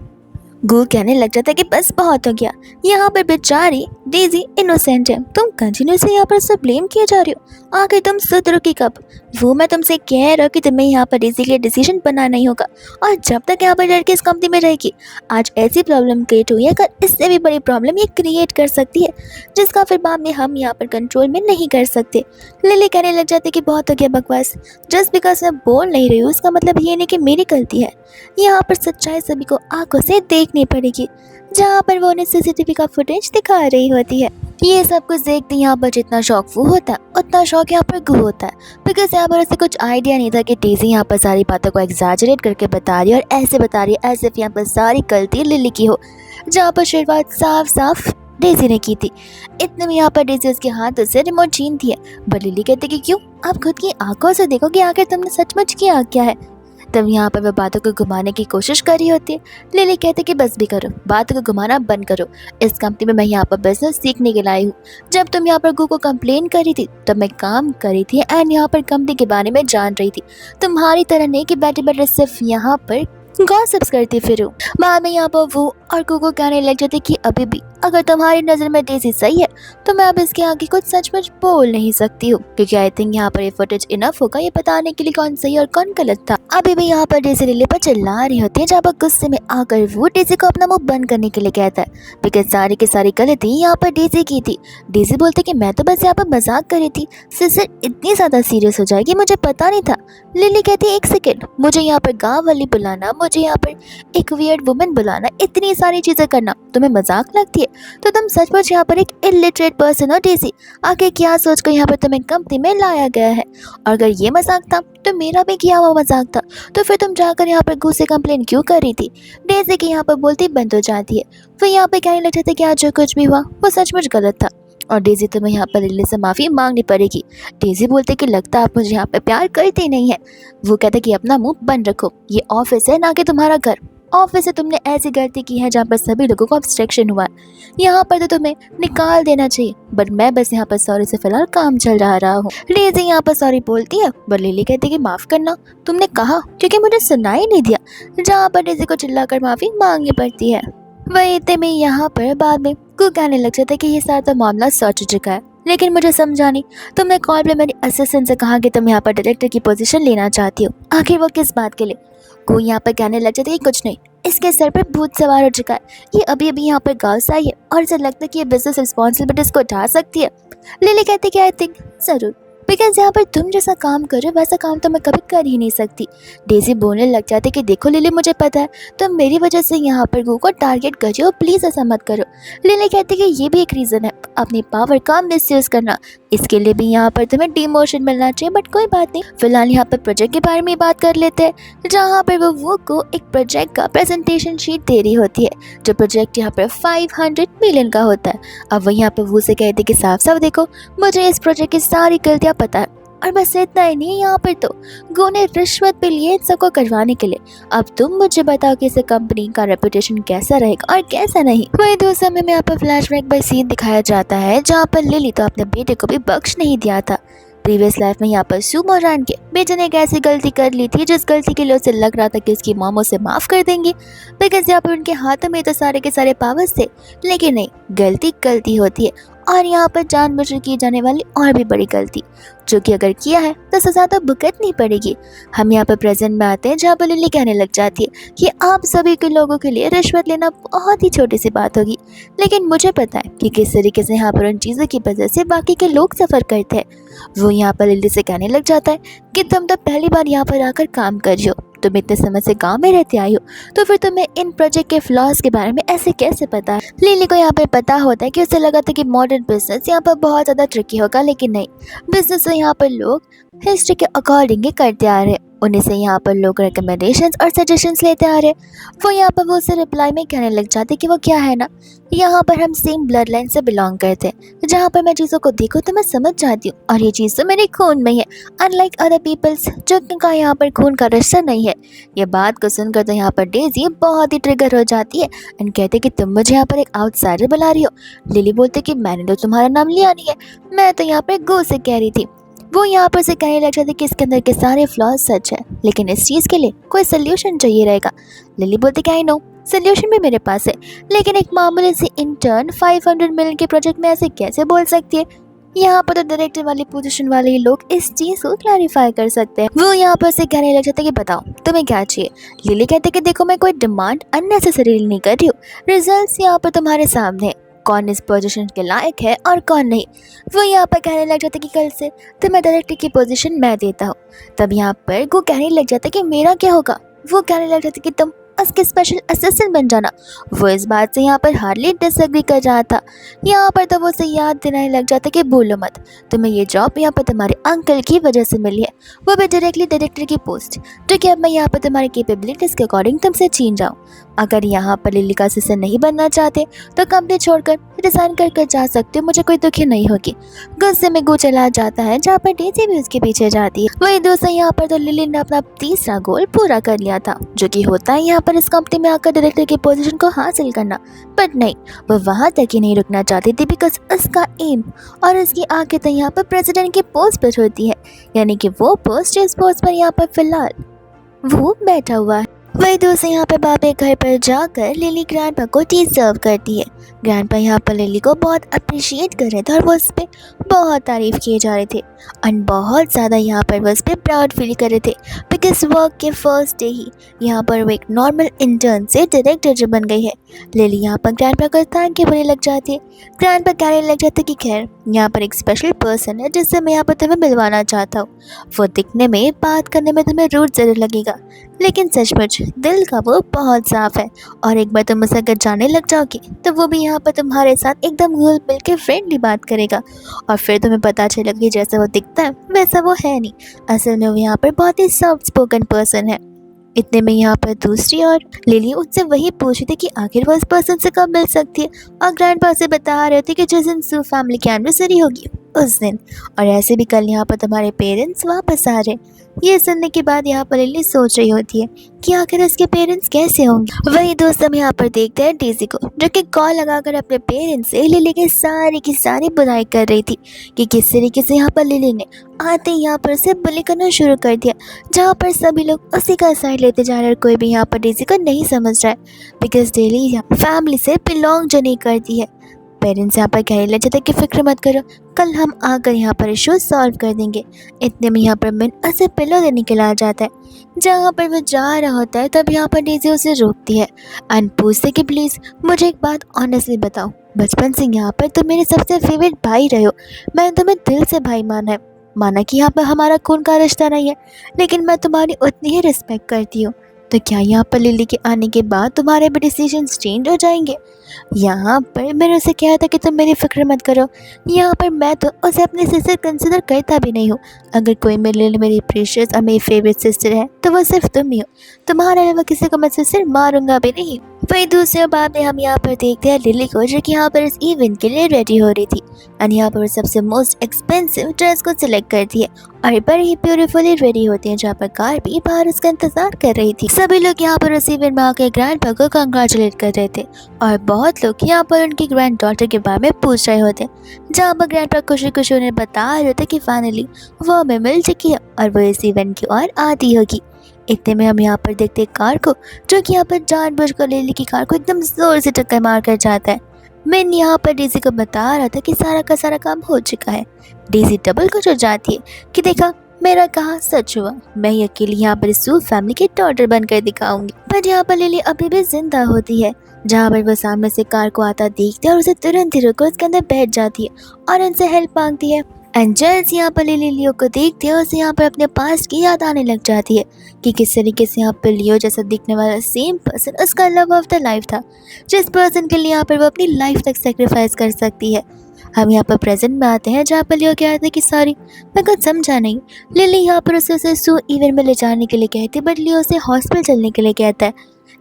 गू कहने लग जाता है कि बस बहुत हो गया, यहाँ पर बेचारी डेज़ी इनोसेंट है, तुम कंटिन्यूसली यहाँ पर उसे ब्लेम किए जा रही हो, आखिर तुम सुधरोगी कब? वो मैं तुमसे कह रहा हूँ कि तुम्हें यहाँ पर डेज़ी के लिए डिसीजन बनाना ही होगा, और जब तक यहाँ पर लड़की इस कंपनी में रहेगी आज ऐसी प्रॉब्लम क्रिएट हुई है, अगर इससे भी बड़ी प्रॉब्लम ये क्रिएट कर सकती है जिसका फिर बाद में हम यहाँ पर कंट्रोल में नहीं कर सकते। लिली कहने लग जाती कि बहुत हो गया बकवास, जस्ट बिकॉज मैं बोल नहीं रही हूँ उसका मतलब ये नहीं कि मेरी गलती है। यहाँ पर सच्चाई सभी को आंखों से देखनी पड़ेगी। जहाँ पर वो उन्हें सीसीटीवी का फुटेज दिखा रही होती है। ये सब कुछ देखते यहाँ पर जितना शौक वो होता है उतना शौक यहाँ पर गू होता है, बिकॉज यहाँ पर उसे कुछ आइडिया नहीं था कि डेज़ी यहाँ पर सारी बातों को एग्जैजरेट करके बता रही है और ऐसे बता रही है ऐसे यहाँ पर सारी गलती लिली की हो, जहाँ पर शुरुआत साफ साफ डेज़ी ने की थी। इतने में यहाँ पर डेज़ी उसके हाथों से रिमोट छीनती है, पर लिली कहती कि क्यों, आप खुद की आंखों से देखो कि आखिर तुमने सचमुच किया क्या है। तब यहाँ पर वह बातों को घुमाने की कोशिश कर रही होती है। लिली कहती कि बस भी करो, बातों को घुमाना बंद करो, इस कंपनी में मैं यहाँ पर बिजनेस सीखने के लिए आई हूँ। जब तुम यहाँ पर गू को कंप्लेन कर रही थी तब मैं काम कर रही थी एंड यहाँ पर कंपनी के बारे में जान रही थी, तुम्हारी तरह नहीं कि बैठे बैठे सिर्फ यहाँ पर गॉसिप्स करती फिरूं। बाद में यहाँ पर वो और को कहने लग जाते कि अभी भी अगर तुम्हारी नज़र में डेज़ी सही है तो मैं अब इसके आगे कुछ सचमुच बोल नहीं सकती हूँ, क्योंकि आई थिंक यहाँ पर ये फुटेज इनफ होगा ये बताने के लिए कौन सही और कौन गलत था। अभी भी यहाँ पर डेज़ी लिली पर चिल्ला रही होती है, जहाँ पर गुस्से में आकर वो डेज़ी को अपना मुंह बंद करने के लिए कहता है, बिकॉज सारी की सारी गलती यहाँ पर डेज़ी की थी। डेज़ी बोलते कि मैं तो बस यहाँ पर मजाक कर रही थी, सिस्टर इतनी ज़्यादा सीरियस हो जाएगी मुझे पता नहीं था। लिली कहती है एक सेकेंड, मुझे यहाँ पर गाँव वाली बुलाना, मुझे यहाँ पर एक वियर्ड वुमेन बुलाना, इतनी सारी चीज़ें करना तुम्हें मजाक लगती है? तो तुम सचमुच यहाँ पर एक इलिटरेट पर्सन हो डेज़ी। आगे क्या सोचकर यहाँ पर तुम्हें कंपनी में लाया गया है? और अगर ये मजाक था तो मेरा भी किया हुआ मजाक था, तो फिर तुम जाकर यहाँ पर गू से कंप्लेन क्यों कर रही थी? डेज़ी की यहाँ पर बोलती बंद हो जाती है। फिर यहाँ पर कहने लगते थे कि आज जो कुछ भी हुआ वो सचमुच गलत था और डेज़ी तुम्हें यहाँ पर लिली से माफ़ी मांगनी पड़ेगी। डेज़ी बोलते कि लगता आप मुझे यहाँ पर प्यार करते ही नहीं है। वो कहते कि अपना मुंह बंद रखो, ये ऑफिस है ना कि तुम्हारा घर। ऑफिस से तुमने ऐसी गलती की है जहाँ पर सभी लोगों को ऑब्स्ट्रक्शन हुआ है, यहाँ पर तो तुम्हें निकाल देना चाहिए, बट मैं बस यहाँ पर सॉरी से फिलहाल काम चल रहा हूँ। डेज़ी यहाँ पर सॉरी बोलती है, बट लिली कहती है कि माफ़ करना तुमने कहा क्योंकि मुझे सुनाई नहीं दिया, जहाँ पर डेज़ी को चिल्लाकर माफ़ी मांगनी पड़ती है। वही इतने में यहाँ पर बाद में कुछ कहने लग जाता है कि ये सारा तो मामला सच चुका है, लेकिन मुझे समझा नहीं, तुमने कॉल पे मेरी असिस्टेंट से कहा कि तुम यहाँ पर डायरेक्टर की पोजीशन लेना चाहती हो, आखिर वो किस बात के लिए? कोई यहाँ पर कहने लग जाता है कि कुछ नहीं, इसके सर पर भूत सवार हो चुका है, ये अभी अभी यहाँ पर गाँव से आई है और इसे लगता है कि ये बिजनेस रिस्पॉन्सिबिलिटीज को उठा सकती है। लिली कहती कि आई थिंक ज़रूर, बिकॉज यहाँ पर तुम जैसा काम कर रहे हो वैसा काम तो मैं कभी कर ही नहीं सकती। डेजी बोलने लग जाती कि देखो लिली, मुझे पता है तुम मेरी वजह से यहाँ पर गू को टारगेट कर रही हो, प्लीज़ ऐसा मत करो। लिली कहती कि ये भी एक रीज़न है अपनी पावर का मिसयूज़ करना, इसके लिए भी यहाँ पर तुम्हें डिमोशन मिलना चाहिए। बट कोई बात नहीं, फिलहाल यहाँ पर प्रोजेक्ट के बारे में बात कर लेते हैं, जहाँ पर वो को एक प्रोजेक्ट का प्रेजेंटेशन शीट दे रही होती है, जो प्रोजेक्ट यहाँ पर 500 मिलियन का होता है। अब वह यहाँ पर वो से कहते कि साफ साफ देखो, मुझे इस प्रोजेक्ट की सारी गलतियाँ पता है। और बस इतना ही नहीं, यहाँ पर तो गो ने रिश्वत भी लिए इन सबको करवाने के लिए। अब तुम मुझे बताओ कि इस कंपनी का रेपुटेशन कैसा रहेगा और कैसा नहीं। वही दो समय में यहाँ पर फ्लैशबैक बाय सीन दिखाया जाता है, जहाँ पर लिली तो अपने बेटे को भी बख्श नहीं दिया था। प्रीवियस लाइफ में यहाँ पर सुमो रन के बेटे ने एक ऐसी गलती कर ली थी जिस गलती के लिए उसे लग रहा था कि उसकी मॉम उसे माफ कर देंगी, बिकॉज यहाँ पर उनके हाथों में तो सारे के सारे पावर्स थे। लेकिन नहीं, गलती गलती होती है, और यहाँ पर जानबूझकर की जाने वाली और भी बड़ी गलती, जो कि अगर किया है तो सजा तो भुगतनी पड़ेगी। हम यहाँ पर प्रेजेंट में आते हैं, जहाँ पर लिली कहने लग जाती है कि आप सभी के लोगों के लिए रिश्वत लेना बहुत ही छोटी सी बात होगी, लेकिन मुझे पता है कि किस तरीके से यहाँ पर उन चीज़ों की वजह से बाकी के लोग सफ़र करते हैं। वो यहाँ पर लिली से कहने लग जाता है कि तुम तो पहली बार यहाँ पर आकर काम कर रही हो, तुम इतने समय से गांव में रहते आई हो, तो फिर तुम्हें इन प्रोजेक्ट के फ्लॉज के बारे में ऐसे कैसे पता है। लिली को यहाँ पर पता होता है कि उसे लगा था कि मॉडर्न बिजनेस यहाँ पर बहुत ज़्यादा ट्रिकी होगा, लेकिन नहीं, बिजनेस तो यहाँ पर लोग हिस्ट्री के अकॉर्डिंग ही करते आ रहे हैं, उन्हीं से यहाँ पर लोग रिकमेंडेशंस और सजेशंस लेते आ रहे हैं। वो यहाँ पर वो उसे रिप्लाई में कहने लग जाते कि वो क्या है ना, यहाँ पर हम सेम ब्लड लाइन से बिलोंग करते हैं, जहाँ पर मैं चीज़ों को देखूँ तो मैं समझ जाती हूँ, और ये चीज़ तो मेरे खून में ही है, अनलाइक अदर पीपल्स जो का यहाँ पर खून का रिश्ता नहीं है। ये बात को सुनकर तो यहाँ पर डेजी बहुत ही ट्रिगर हो जाती है एंड कहते कि तुम मुझे यहाँ पर एक आउटसाइडर बुला रही हो। लिली बोलते कि मैंने तो तुम्हारा नाम लिया नहीं है, मैं तो यहाँ पर गो से कह रही थी। वो यहाँ पर से कहने लग जाते कि इसके अंदर के सारे फ्लॉज सच है, लेकिन इस चीज़ के लिए कोई सोल्यूशन चाहिए रहेगा। लिली बोलते कि आई नो, सोल्यूशन भी मेरे पास है, लेकिन एक मामूली सी इंटर्न 500 मिलियन के प्रोजेक्ट में ऐसे कैसे बोल सकती है। यहाँ पर तो डायरेक्टर वाली पोजीशन वाले लोग इस चीज़ को क्लैरिफाई कर सकते हैं। वो यहाँ पर से कहने लग जाते कि बताओ तुम्हें क्या चाहिए। लिली कहते कि देखो, मैं कोई डिमांड अननेसेसरी नहीं कर रही हूँ, रिजल्ट्स यहाँ पर तुम्हारे सामने है, कौन इस पोजीशन के लायक है और कौन नहीं। वो यहाँ पर कहने लग जाता कि कल से तुम्हें डायरेक्टर की पोजीशन मैं देता हूँ। तब यहाँ पर वो कहने लग जाता कि मेरा क्या होगा। वो कहने लग जाता कि तुम उसके स्पेशल असिस्टेंट बन जाना। वो इस बात से यहाँ पर हार्डली डिसएग्री कर रहा था। यहाँ पर तो वो उसे याद दिलाने लग जाता कि भूलो मत, तुम्हें ये जॉब यहाँ पर तुम्हारे अंकल की वजह से मिली है, वो भी डायरेक्टली डायरेक्टर की पोस्ट, जो कि अब मैं यहाँ पर तुम्हारी कैपेबिलिटीज़ के अकॉर्डिंग तुमसे छीन जाऊँ। अगर यहाँ पर लिली का असिस्टेंट नहीं बनना चाहते तो कंपनी छोड़कर रिजाइन कर जा सकते हो, मुझे कोई दुखी नहीं होगी। गुस्से में गो चला जाता है, जहाँ पर डेजी भी उसके पीछे जाती है। वही दोस्तों, यहाँ पर तो लिली ने अपना तीसरा गोल पूरा कर लिया था, जो कि होता है यहाँ पर इस कंपनी में आकर डायरेक्टर की पोजीशन को हासिल करना। बट नहीं, वो वहाँ तक ही नहीं रुकना चाहती थी, बिकॉज उसका एम और उसकी आंखें तो यहाँ पर प्रेसिडेंट की पोस्ट पर होती है, यानी कि वो पोस्ट जिस पोस्ट पर यहाँ पर फिलहाल वो बैठा हुआ है। वही दोस्तों, यहाँ पे बाबे घर पर जाकर लिली ग्रैंडपा को टी सर्व करती है। ग्रैंडपा यहाँ पर लिली को बहुत अप्रिशिएट कर रहे थे और वो उस पर बहुत तारीफ़ किए जा रहे थे, और बहुत ज़्यादा यहाँ पर वो उस पर प्राउड फील कर रहे थे, बिकॉज वर्क के फर्स्ट डे ही यहाँ पर वो एक नॉर्मल इंटर्न से डायरेक्टर जो बन गई है। लिली यहाँ पर ग्रैंडपा को थैंक के बोलने लग जाती है। ग्रैंडपा कहने लग जाते कि खैर, यहाँ पर एक स्पेशल पर्सन है जिससे मैं यहाँ पर तुम्हें मिलवाना चाहता हूँ। वो दिखने में, बात करने में तुम्हें रूड ज़रूर लगेगा, लेकिन सचमुच दिल का वो बहुत साफ है, और एक बार तुम उसे अगर जाने लग जाओगी तो वो भी यहाँ पर तुम्हारे साथ एकदम घुल मिल के फ्रेंडली बात करेगा, और फिर तुम्हें पता चलेगा कि जैसा वो दिखता है वैसा वो है नहीं, असल में वो यहाँ पर बहुत ही सॉफ्ट स्पोकन पर्सन है। इतने में यहाँ पर दूसरी और लिली उससे वही पूछ रही थी कि आखिर वो इस पर्सन से कब मिल सकती है, और ग्रैंडपा से बता रहे थे कि जिस दिन सू फैमिली की एनिवर्सरी होगी उस दिन, और ऐसे भी कल यहाँ पर तुम्हारे पेरेंट्स वापस आ रहे। ये सुनने के बाद यहाँ पर लिली सोच रही होती है कि आखिर उसके पेरेंट्स कैसे होंगे। वही दोस्त हम यहाँ पर देखते हैं डेजी को, जो कि कॉल लगाकर अपने पेरेंट्स से लिली की सारी बुराई कर रही थी कि किस तरीके से यहाँ पर लिली ने आते ही यहाँ पर उसे बुली करना शुरू कर दिया, जहाँ पर सभी लोग उसी का साइड लेते जा रहे हैं और कोई भी यहाँ पर डेजी को नहीं समझ रहा है, बिकॉज डेली फैमिली से बिलोंग जो नहीं करती है। पेरेंट्स यहाँ पर कहने लग जाते कि फिक्र मत करो, कल हम आकर यहाँ पर इशू सॉल्व कर देंगे। इतने में यहाँ पर मिन उसे पिलो देने के लिए आ जाता है। जहाँ पर वो जा रहा होता है तब यहाँ पर डेजी उसे रोकती है एंड पूछते कि प्लीज़ मुझे एक बात ऑनेस्टली बताओ, बचपन से यहाँ पर तुम मेरे सबसे फेवरेट भाई रहे हो, मैंने तुम्हें दिल से भाई माना है, माना कि यहाँ पर हमारा खून का रिश्ता नहीं है, लेकिन मैं तुम्हारी उतनी ही रिस्पेक्ट करती हूँ। तो क्या यहाँ पर लिली के आने के बाद तुम्हारे भी डिसीजंस चेंज हो जाएंगे? यहाँ पर मैंने उसे कहा था कि तुम मेरी फिक्र मत करो। यहाँ पर मैं तो उसे अपनी सिस्टर कंसिडर करता भी नहीं हूँ। अगर कोई मेरे लिए मेरी प्रीशियस और मेरी फेवरेट सिस्टर है तो वो सिर्फ तुम ही हो। तुम्हारे अलावा किसी को मैं सिस्टर मारूंगा भी नहीं। वही दूसरे बात में हम यहाँ पर देखते हैं लिली को, जो कि यहाँ पर इस इवेंट के लिए रेडी हो रही थी और यहाँ पर सबसे मोस्ट एक्सपेंसिव ड्रेस को सिलेक्ट करती है और बड़ी ही ब्यूटीफुली रेडी होती है, जहाँ पर कार भी बाहर उसका इंतजार कर रही थी। सभी लोग यहाँ पर उस इवेंट में आकर ग्रैंडपा को कंग्रेचुलेट कर रहे थे और बहुत लोग यहाँ पर उनकी ग्रैंड डॉटर के बारे में पूछ रहे होते, जहाँ पर ग्रैंडपा खुशी खुशी उन्हें बता रहे थे कि फाइनली वो हमें मिल चुकी है और वो इस इवेंट की ओर आती होगी। इतने में हम यहाँ पर देखते हैं कार को, जो कि यहाँ पर जानबूझकर लिली की कार को एकदम जोर से टक्कर मार कर जाता है। मैन यहाँ पर डेजी को बता रहा था कि सारा का सारा काम हो चुका है। डेजी डबल कुछ हो जाती है कि देखा मेरा कहा सच हुआ, मैं ही अकेली यहाँ पर सू फैमिली की डॉटर बनकर दिखाऊंगी। पर यहाँ पर लिली अभी भी जिंदा होती है, जहाँ पर वो सामने से कार को आता देखती है और उसे तुरंत ही रोककर उसके अंदर बैठ जाती है और उनसे हेल्प मांगती है। एंजल्स यहाँ पर लियो को देखते हैं, उसे यहाँ पर अपने पास्ट की याद आने लग जाती है कि किस तरीके से यहाँ पर लियो जैसा दिखने वाला सेम पर्सन उसका लव ऑफ द लाइफ था, जिस पर्सन के लिए यहाँ पर वो अपनी लाइफ तक सेक्रीफाइस कर सकती है। हम यहाँ पर प्रेजेंट में आते हैं, जहाँ पर लियो कहते हैं कि सॉरी मैं कुछ समझा नहीं। लिली यहाँ पर उसे सू इवेंट में ले जाने के लिए कहती है, बट लियो उसे हॉस्पिटल चलने के लिए कहता है।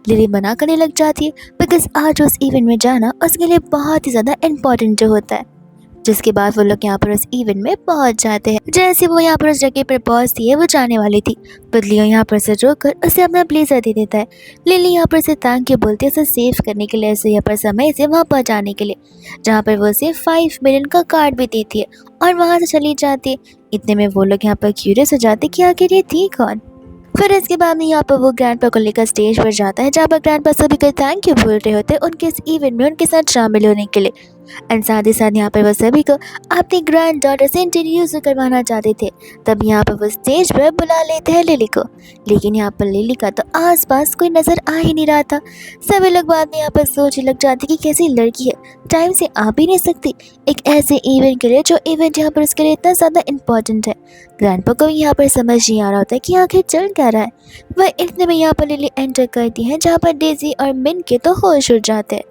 लिली मना करने लग जाती है बिकॉज आज उस इवेंट में जाना उसके लिए बहुत ही ज़्यादा इम्पोर्टेंट होता है। जिसके बाद वो लोग यहाँ पर उस इवेंट में पहुंच जाते हैं। जैसे वो यहाँ पर उस जगह पर पहुंचती है, वो जाने वाली थी, पर लियो यहाँ पर से रोककर उसे अपना ब्लेजर दे देता है। लिली यहाँ पर से थैंक यू बोलती है उसे सेव करने के लिए, उसे यहाँ पर समय से वहाँ पहुँचाने के लिए, जहाँ पर वो उसे 5 मिलियन का कार्ड भी देती है और वहाँ से चली जाती है। इतने में वो लोग यहाँ पर क्यूरियस हो जाते कि आखिर ये थी कौन। फिर इसके बाद में यहाँ पर वो ग्रैंडपा को लेकर स्टेज पर जाता है, जहाँ पर ग्रैंडपा सभी को थैंक यू बोल रहे होते हैं उनके इस इवेंट में उनके साथ शामिल होने के लिए। एंड साथ ही साथ यहाँ पर वो सभी को अपनी ग्रैंड डॉटर से इंट्रोड्यूस करवाना चाहते थे। तब यहाँ पर वो स्टेज पर बुला लेते हैं लिली को, लेकिन यहाँ पर लिली का तो आसपास कोई नज़र आ ही नहीं रहा था। सभी लोग बाद में यहाँ पर सोचने लग जाते कि कैसी लड़की है, टाइम से आ भी नहीं सकती एक ऐसे इवेंट के लिए, जो इवेंट यहाँ पर उसके लिए इतना ज़्यादा इंपॉर्टेंट है। ग्रैंडपा को यहाँ पर समझ नहीं आ रहा होता कि आखिर चल क्या रहा है। वह इतने में यहाँ पर लिली एंटर करती है, जहाँ पर डेजी और मिन के तो होश उड़ जाते हैं।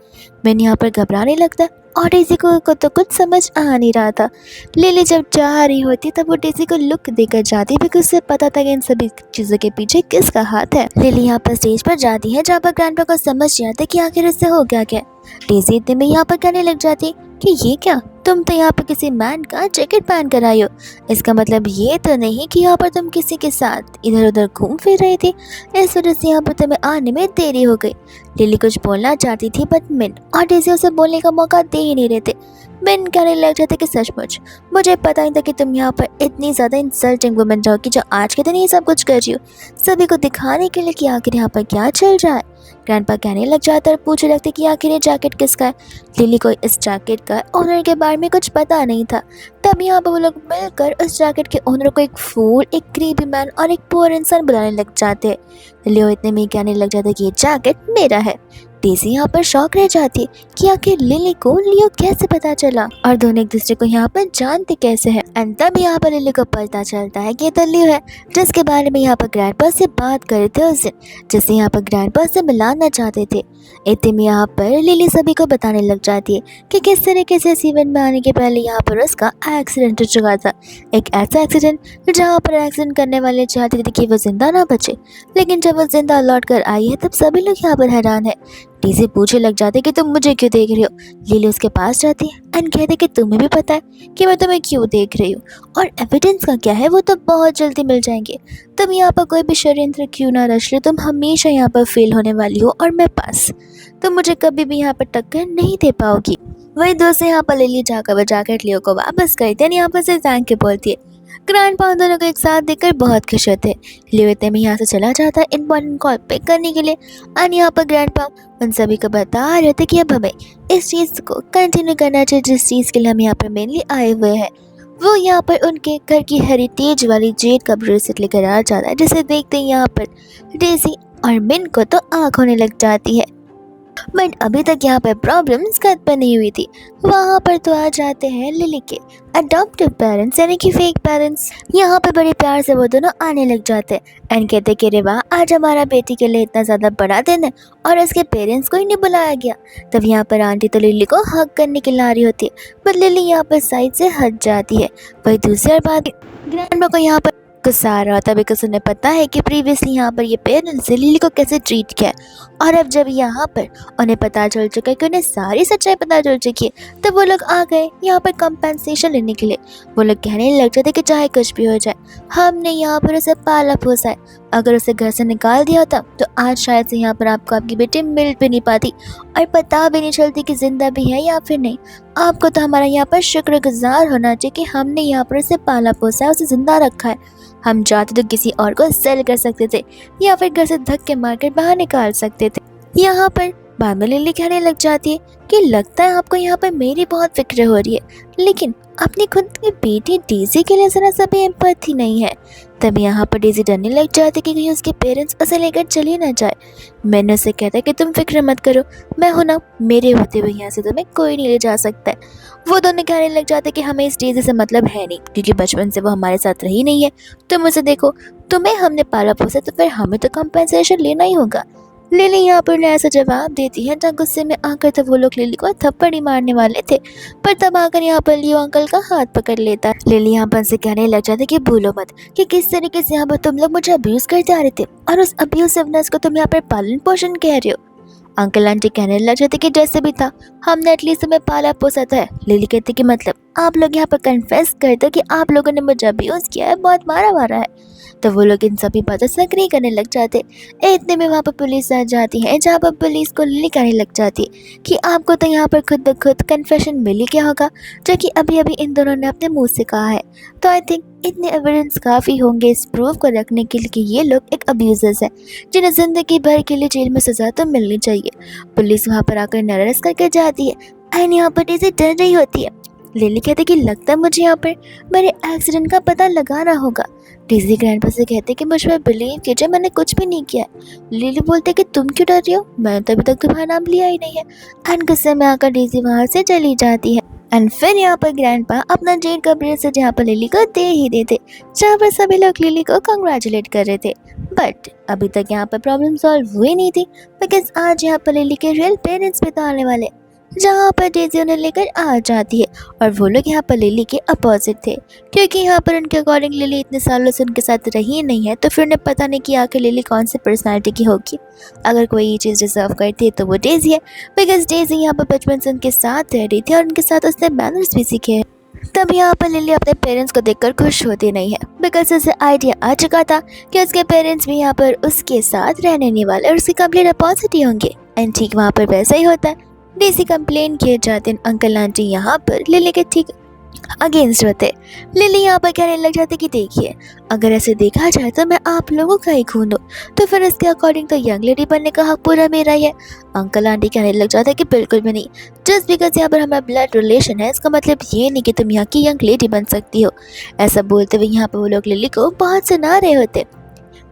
मिन यहाँ पर घबराने लगता है और डेजी को तो कुछ समझ आ नहीं रहा था। लिली जब जा रही होती तब वो डेजी को लुक देकर जाती, बिकॉज उसे पता था कि इन सभी चीज़ों के पीछे किसका हाथ है। लिली यहाँ पर स्टेज पर जाती है, जहाँ पर ग्रैंडपा को समझ नहीं आता कि आखिर इससे हो गया क्या। डेजी इतने में यहाँ पर कहने लग जाती कि ये क्या, तुम तो यहाँ पर किसी मैन का जैकेट पहन कर आई हो, इसका मतलब ये तो नहीं कि यहाँ पर तुम किसी के साथ इधर उधर घूम फिर रही थी, इस वजह से यहाँ पर तुम्हें आने में देरी हो गई। लिली कुछ बोलना चाहती थी, बट मिन और डेजी उसे बोलने का मौका दे ही नहीं रहे थे। मिन कहने लग जाते कि सचमुच मुझे पता नहीं था कि तुम यहाँ पर इतनी ज़्यादा इंसल्टिंग वुमन रहोगी, जो आज के दिन ये सब कुछ कर रही हो, सभी को दिखाने के लिए कि आखिर यहाँ पर क्या चल रहा है। ग्रैंडपा कहने लग जाता है और पूछने लगते कि आखिर ये जैकेट किसका है। लिली को इस जैकेट का ओनर के बारे में कुछ पता नहीं था। तब यहाँ पर वो लोग मिलकर उस जैकेट के ओनर को एक फूल, एक क्रीपी मैन और एक पुअर इंसान बुलाने लग जाते हैं। लियो इतने में कहने लग जाता है कि ये जैकेट मेरा है। डेजी यहाँ पर शौक रह जाती है कि आखिर लिली को लियो कैसे पता चला और दोनों एक दूसरे को यहाँ पर जानते कैसे हैं। एंड तब यहाँ पर लिली को पता चलता है कि ये तो लियो है, जिसके बारे में यहाँ पर ग्रैंडपा से बात कर रहे थे उस दिन, जिसे यहाँ पर ग्रैंडपा से मिलाना चाहते थे। इतने में यहाँ पर लिली सभी को बताने लग जाती है कि किस तरीके से इस इवेंट में आने के पहले यहाँ पर उसका एक्सीडेंट हो चुका था। एक ऐसा एक्सीडेंट जहाँ पर एक्सीडेंट करने वाले चाहते थे कि वो जिंदा ना बचे, लेकिन जब वो जिंदा लौट कर आई है तब सभी लोग यहाँ पर हैरान है। डेजी पूछने लग जाते कि तुम मुझे क्यों देख रही हो। लिली उसके पास जाती है एंड कहते कि तुम्हें भी पता है कि मैं तुम्हें क्यों देख रही हूँ, और एविडेंस का क्या है वो तो बहुत जल्दी मिल जाएंगे। तुम यहाँ पर कोई भी षड्यंत्र क्यों ना रच लो, तुम हमेशा यहाँ पर फेल होने वाली हो और मैं पास, तुम मुझे कभी भी यहाँ पर टक्कर नहीं दे पाओगी। वही दोस्त यहाँ पर लिली जाकर वो जैकेट लियो को वापस करते हैं, यहाँ पर से थैंक यू बोलती है। ग्रैंडपा दोनों को एक साथ देखकर बहुत खुश होते हैं। लियो इतने में यहाँ से चला जाता है इंपॉर्टेंट कॉल पिक करने के लिए, और यहाँ पर ग्रैंडपा उन सभी को बता रहे थे कि अब हमें इस चीज़ को कंटिन्यू करना चाहिए जिस चीज़ के लिए हम यहाँ पर मेनली आए हुए हैं। वो यहाँ पर उनके घर की हेरिटेज वाली जेड का ब्रेसलेट लेकर आ जाता है, जिसे देखते ही यहाँ पर डेजी और मिन को तो आँख होने लग जाती है। बट अभी तक यहाँ पर प्रॉब्लम्स खत्म नहीं हुई थी। वहाँ पर तो आ जाते हैं लिली के अडॉप्टिव पेरेंट्स यानी कि फेक पेरेंट्स। यहाँ पर बड़े प्यार से वो दोनों आने लग जाते हैं एंड कहते कि रे वाह, आज हमारा बेटी के लिए इतना ज़्यादा बड़ा दिन है और उसके पेरेंट्स को ही नहीं बुलाया गया। तब यहाँ पर आंटी तो लिली को हक करने के लिए आ रही होती है, पर लिली यहाँ पर साइड से हट जाती है। वही दूसरी बात, ग्रैंडमा को यहाँ पर गुस्सा आ रहा था बिकॉज उन्हें पता है कि प्रीवियसली यहाँ पर ये पेरेंट्स ने लिली को कैसे ट्रीट किया है। और अब जब यहाँ पर उन्हें पता चल चुका है कि उन्हें सारी सच्चाई पता चल चुकी है, तब वो लोग आ गए यहाँ पर कंपेंसेशन लेने के लिए। वो लोग कहने लग जाते कि चाहे कुछ भी हो जाए, हमने यहाँ पर उसे पाला पोसा है। अगर उसे घर से निकाल दिया होता तो आज शायद से यहाँ पर आपको आपकी बेटी मिल भी नहीं पाती और पता भी नहीं चलती कि जिंदा भी है या फिर नहीं। आपको तो हमारा यहाँ पर शुक्रगुजार होना चाहिए कि हमने यहाँ पर उसे पाला पोसा है, उसे जिंदा रखा है। हम चाहते तो किसी और को सेल कर सकते थे या फिर घर से धक्के मारकर बाहर निकाल सकते थे। यहाँ पर बाद में लिली कहने लग जाती है कि लगता है आपको यहाँ पर मेरी बहुत फिक्र हो रही है, लेकिन अपनी खुद की बेटी डेजी के लिए जरा सा भी एम्पैथी नहीं है। तब यहाँ पर डेजी डरने लग जाती कि कहीं उसके पेरेंट्स उसे लेकर चले ना जाए। मैंने उसे कहता है कि तुम फिक्र मत करो, मैं हूं ना, मेरे होते हुए यहाँ से तुम्हें कोई नहीं ले जा सकता है। वो दोनों कहने लग जाते कि हमें इस डेजी से मतलब है नहीं, क्योंकि बचपन से वो हमारे साथ रही नहीं है। तुम उसे देखो, तुम्हें हमने पाला पोसा तो फिर हमें तो कंपेंसेशन लेना ही होगा। लिली यहाँ पर ऐसा जवाब देती है जहाँ गुस्से में आकर तब वो लोग लिली को थप्पड़ ही मारने वाले थे, पर तब आकर यहाँ पर लियो अंकल का हाथ पकड़ लेता है। लिली यहाँ पर से कहने लग जाती है कि भूलो मत कि किस तरीके से यहाँ पर तुम लोग मुझे अब्यूज करते आ रहे थे और उस अब्यूसिवनेस को तुम यहाँ पर पालन पोषण कह रहे हो। अंकल आंटी कहने लग जाते कि जैसे भी था हमने एटलीस्ट तुम्हें पाला पोसा था। लिली कहती कि मतलब आप लोग यहाँ पर कन्फेस करते हो कि आप लोगों ने मुझे अब्यूज किया है, बहुत मारा है। तो वो लोग इन सभी बातों से एग्री करने लग जाते। इतने में वहाँ पर पुलिस आ जाती है, जहाँ पर पुलिस को लिली कहने लग जाती है कि आपको तो यहाँ पर खुद ब खुद कन्फेशन मिल ही गया होगा, जो कि अभी अभी इन दोनों ने अपने मुंह से कहा है। तो आई थिंक इतने एविडेंस काफ़ी होंगे इस प्रूफ को रखने के लिए कि ये लोग एक अब्यूजर्स हैं, जिन्हें ज़िंदगी भर के लिए जेल में सज़ा तो मिलनी चाहिए। पुलिस वहाँ पर आकर नरेस करके जाती है एंड यहाँ पर डेज़ी डर रही होती है। लिली कहते कि लगता है मुझे यहाँ पर मेरे एक्सीडेंट का पता लगाना होगा। डेज़ी ग्रैंडपा से कहते कि मुझ पर बिलीव कीजिए, मैंने कुछ भी नहीं किया। लिली बोलते कि तुम क्यों डर रही हो, मैंने तो अभी तक तुम्हारा नाम लिया ही नहीं है। एंड गुस्से में आकर डेज़ी वहाँ से चली जाती है। एंड फिर यहाँ पर ग्रैंडपा अपना जेल का ब्रेसलेट यहाँ पर लिली को दे ही देते, जहाँ पर सभी लोग लिली को कंग्रेचुलेट कर रहे थे। बट अभी तक यहाँ पर प्रॉब्लम सॉल्व हुई नहीं थी, बिकॉज आज यहाँ पर लिली के रियल पेरेंट्स भी तो आने वाले, जहाँ पर डेज़ी उन्हें लेकर आ जाती है। और वो लोग यहाँ पर लिली के अपोजिट थे, क्योंकि यहाँ पर उनके अकॉर्डिंग लिली इतने सालों से उनके साथ रही नहीं है, तो फिर उन्हें पता नहीं कि आखिर लिली कौन सी पर्सनालिटी की होगी। अगर कोई ये चीज़ डिजर्व करती है तो वो डेज़ी है, बिकॉज डेज़ी यहाँ पर बचपन से उनके साथ रह रही थी और उनके साथ उसने मैनर्स भी सीखे हैं। तब यहाँ पर लिली अपने पेरेंट्स को देखकर खुश होती नहीं है, बिकॉज उसे आइडिया आ चुका था कि उसके पेरेंट्स भी यहाँ पर उसके साथ रहने नहीं वाले और उसके कंप्लीट अपोजिट ही होंगे। एंड ठीक वहाँ पर वैसा ही होता है। डेज़ी कंप्लेन किए जाते हैं, अंकल आंटी यहाँ पर लिली के ठीक अगेंस्ट होते। लिली यहाँ पर कहने लग जाते कि देखिए, अगर ऐसे देखा जाए तो मैं आप लोगों का ही खून हूँ, तो फिर इसके अकॉर्डिंग तो यंग लेडी बनने का हक पूरा मेरा ही है। अंकल आंटी कहने लग जाते कि बिल्कुल भी नहीं, जस्ट बिकॉज यहाँ पर हमारा ब्लड रिलेशन है, इसका मतलब ये नहीं कि तुम यहाँ की यंग लेडी बन सकती हो। ऐसा बोलते हुए यहाँ पर वो लोग लिली को बहुत सुना रहे होते।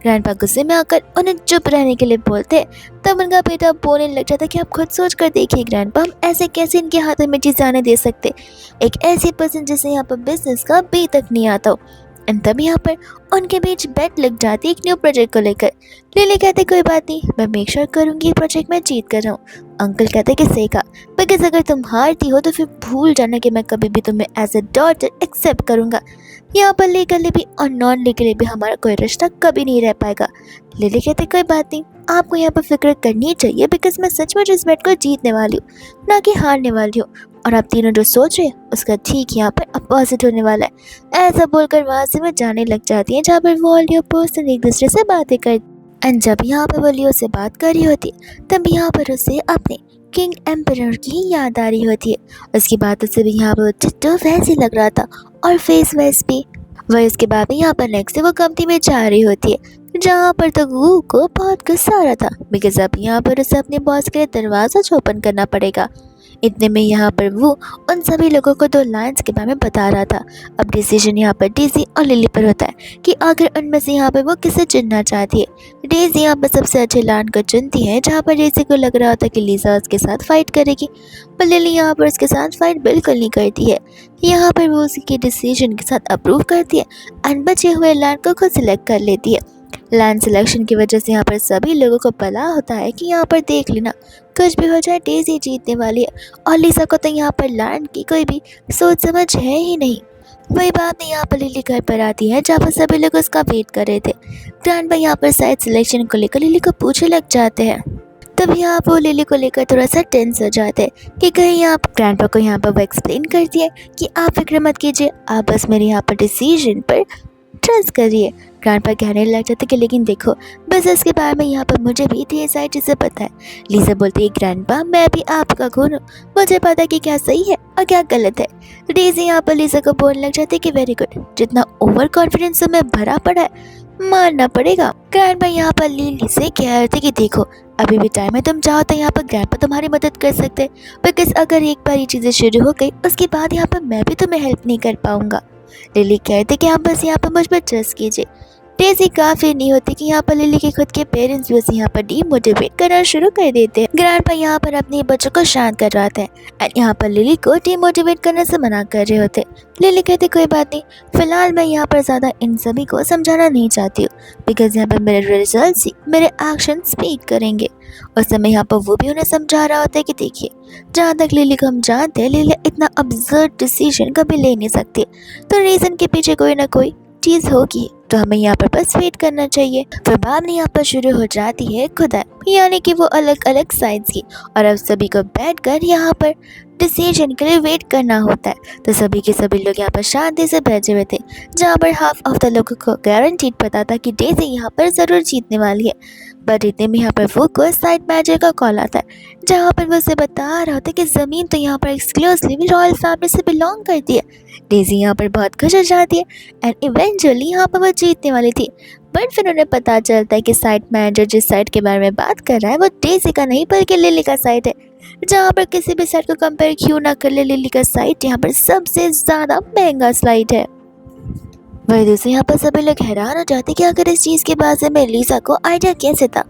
ग्रैंडपा गुस्से में आकर उन्हें चुप रहने के लिए बोलते, तब उनका बेटा बोलने लग जाता कि आप खुद सोच कर देखिए ग्रैंडपा, हम ऐसे कैसे इनके हाथों में चीज़ आने दे सकते, एक ऐसी पर्सन जिसे यहाँ पर बिजनेस का बी तक नहीं आता हो। एंड तब यहाँ पर उनके बीच बेट लग जाती एक न्यू प्रोजेक्ट को लेकर। लिली कहते कोई बात नहीं, मैं मेक श्योर करूँगी प्रोजेक्ट में जीत कर रहा हूँ। अंकल कहते कि सही कहा, बिकॉज अगर तुम हारती हो तो फिर भूल जाना कि मैं कभी भी तुम्हें एज ए डॉटर एक्सेप्ट करूँगा। यहाँ पर लीगली भी और नॉन लीगली भी हमारा कोई रिश्ता कभी नहीं रह पाएगा। लिली कहते कोई बात नहीं, आपको यहाँ पर फिक्र करनी चाहिए, बिकॉज मैं सचमुच इस बेट को जीतने वाली हूँ, ना कि हारने वाली हूँ। और आप तीनों जो सोच रहे हैं उसका ठीक यहाँ पर अपोजिट होने वाला है। ऐसा बोलकर वहाँ से वो जाने लग जाती है, जहाँ पर वो और लियो पर्सन एक दूसरे से बातें कर। एंड जब यहाँ पर वो लियो से बात कर रही होती है, तब यहाँ पर उसे अपने किंग एम्परर की याद आ रही होती है। उसकी बातों से भी यहाँ पर चिट्टो वैसे लग रहा था और फेस वैस भी। वह इसके बाद भी यहाँ पर नेक्स्ट से वो कंपनी में जा रही होती है, जहाँ पर तो वू को बहुत गुस्सा आ रहा था, बिकॉज अब यहाँ पर उसे अपने बॉस के लिए दरवाज़ा ओपन करना पड़ेगा। इतने में यहाँ पर वो उन सभी लोगों को 2 लाइन्स के बारे में बता रहा था। अब डिसीजन यहाँ पर डेज़ी और लिली पर होता है कि आखिर उनमें से यहाँ पर वो किसे चुनना चाहती है। डेज़ी यहाँ पर सबसे अच्छे लाइन को चुनती है, जहाँ पर डेज़ी को लग रहा था कि लिसा उसके साथ फाइट करेगी, पर लिली यहाँ पर उसके साथ फाइट बिल्कुल नहीं करती है। यहाँ पर वो उसके डिसीजन के साथ अप्रूव करती है एंड बचे हुए लाइन को खुद सिलेक्ट कर लेती है। लैंड सिलेक्शन की वजह से यहाँ पर सभी लोगों को पता होता है कि यहाँ पर देख लेना, कुछ भी हो जाए डेज़ी जीतने वाली है और लिसा को तो यहाँ पर लैंड की कोई भी सोच समझ है ही नहीं। वही बात नहीं यहाँ पर लिली घर पर आती है, जहाँ पर सभी लोग उसका वेट कर रहे थे। ग्रैंडपा यहाँ पर शायद सिलेक्शन को लेकर लिली को पूछने लग जाते हैं। तभी यहाँ वो लिली को लेकर थोड़ा सा टेंस हो जाते हैं कि कहीं आप ग्रैंडपा को यहाँ पर वो एक्सप्लेन करती है कि आप फिक्र मत कीजिए, आप बस मेरे यहाँ पर डिसीजन पर ट्रस्ट करिए। ग्रैंडपा कहने लग जाते कि लेकिन देखो, बिजनेस के बारे में यहाँ पर मुझे भी ढेर सारी चीज़ें पता है। लिसा बोलती है ग्रैंडपा मैं भी आपका खून हूँ, मुझे पता है कि क्या सही है और क्या गलत है। डेज़ी यहाँ पर लिसा को बोलने लग जाती कि वेरी गुड, जितना ओवर कॉन्फिडेंस में भरा पड़ा है मानना पड़ेगा। ग्रैंडपा यहाँ पर लिली से कह रही थी कि देखो अभी भी टाइम है, तुम चाहो तो यहाँ पर ग्रैंडपा तुम्हारी मदद कर सकते हैं, बिकॉज अगर एक बार ये चीज़ें शुरू हो गई उसके बाद यहाँ पर मैं भी तुम्हें हेल्प नहीं कर पाऊंगा। लिली कहते कि आप बस यहाँ पर मुझ पर ट्रस्ट कीजिए। डेज़ी काफी नहीं होती कि यहाँ पर लिली के खुद के पेरेंट्स भी उसे यहाँ पर डीमोटिवेट करना शुरू कर देते हैं। ग्रैंडपा यहाँ पर अपने बच्चों को शांत करवाते हैं एंड यहाँ पर लिली को डीमोटिवेट करने से मना कर रहे होते। लिली कहते कोई बात नहीं, फिलहाल मैं यहाँ पर ज़्यादा इन सभी को समझाना नहीं चाहती हूँ, बिकॉज यहाँ पर मेरे रिजल्ट ही मेरे एक्शन स्पीक करेंगे। उस समय यहाँ पर वो भी उन्हें समझा रहा होता है कि देखिए, जहाँ तक लिली को हम जानते हैं, लिली इतना अब्सर्ड डिसीजन कभी ले नहीं सकती, तो रीज़न के पीछे कोई ना कोई चीज़ होगी, तो हमें यहाँ पर बस वेट करना चाहिए। फिर बाद में यहाँ पर शुरू हो जाती है खुदाई, यानी कि वो अलग अलग साइड्स की, और अब सभी को बैठकर यहाँ पर डिसीजन के लिए वेट करना होता है। तो सभी के सभी लोग यहाँ पर शांति से बैठे हुए थे, जहाँ पर हाफ ऑफ द लोगों को गारंटीड पता था कि डेज़ी यहाँ पर ज़रूर जीतने वाली है। बट इतने में यहाँ पर वो को साइड मैनेजर का कॉल आता है, जहाँ पर वो उसे बता रहा होता है कि ज़मीन तो यहाँ पर एक्सक्लूसिवली रॉयल फैमिली से बिलोंग करती है। डेज़ी यहाँ पर बहुत खुश हो जाती है एंड इवेंचुअली यहाँ पर वो जीतने वाली थी। बट फिर उन्हें पता चलता है कि साइट मैनेजर जिस साइट के बारे में बात कर रहा है वो डेज़ी का नहीं बल्कि लिली का साइट है। जहाँ पर किसी भी साइट को कंपेयर क्यों ना कर ले, लिली का साइट यहाँ पर सबसे ज़्यादा महंगा साइट है। वही दूसरे यहाँ पर सभी लोग हैरान हो जाते कि आखिर इस चीज़ के बारे में लिसा को आइडिया कैसे था।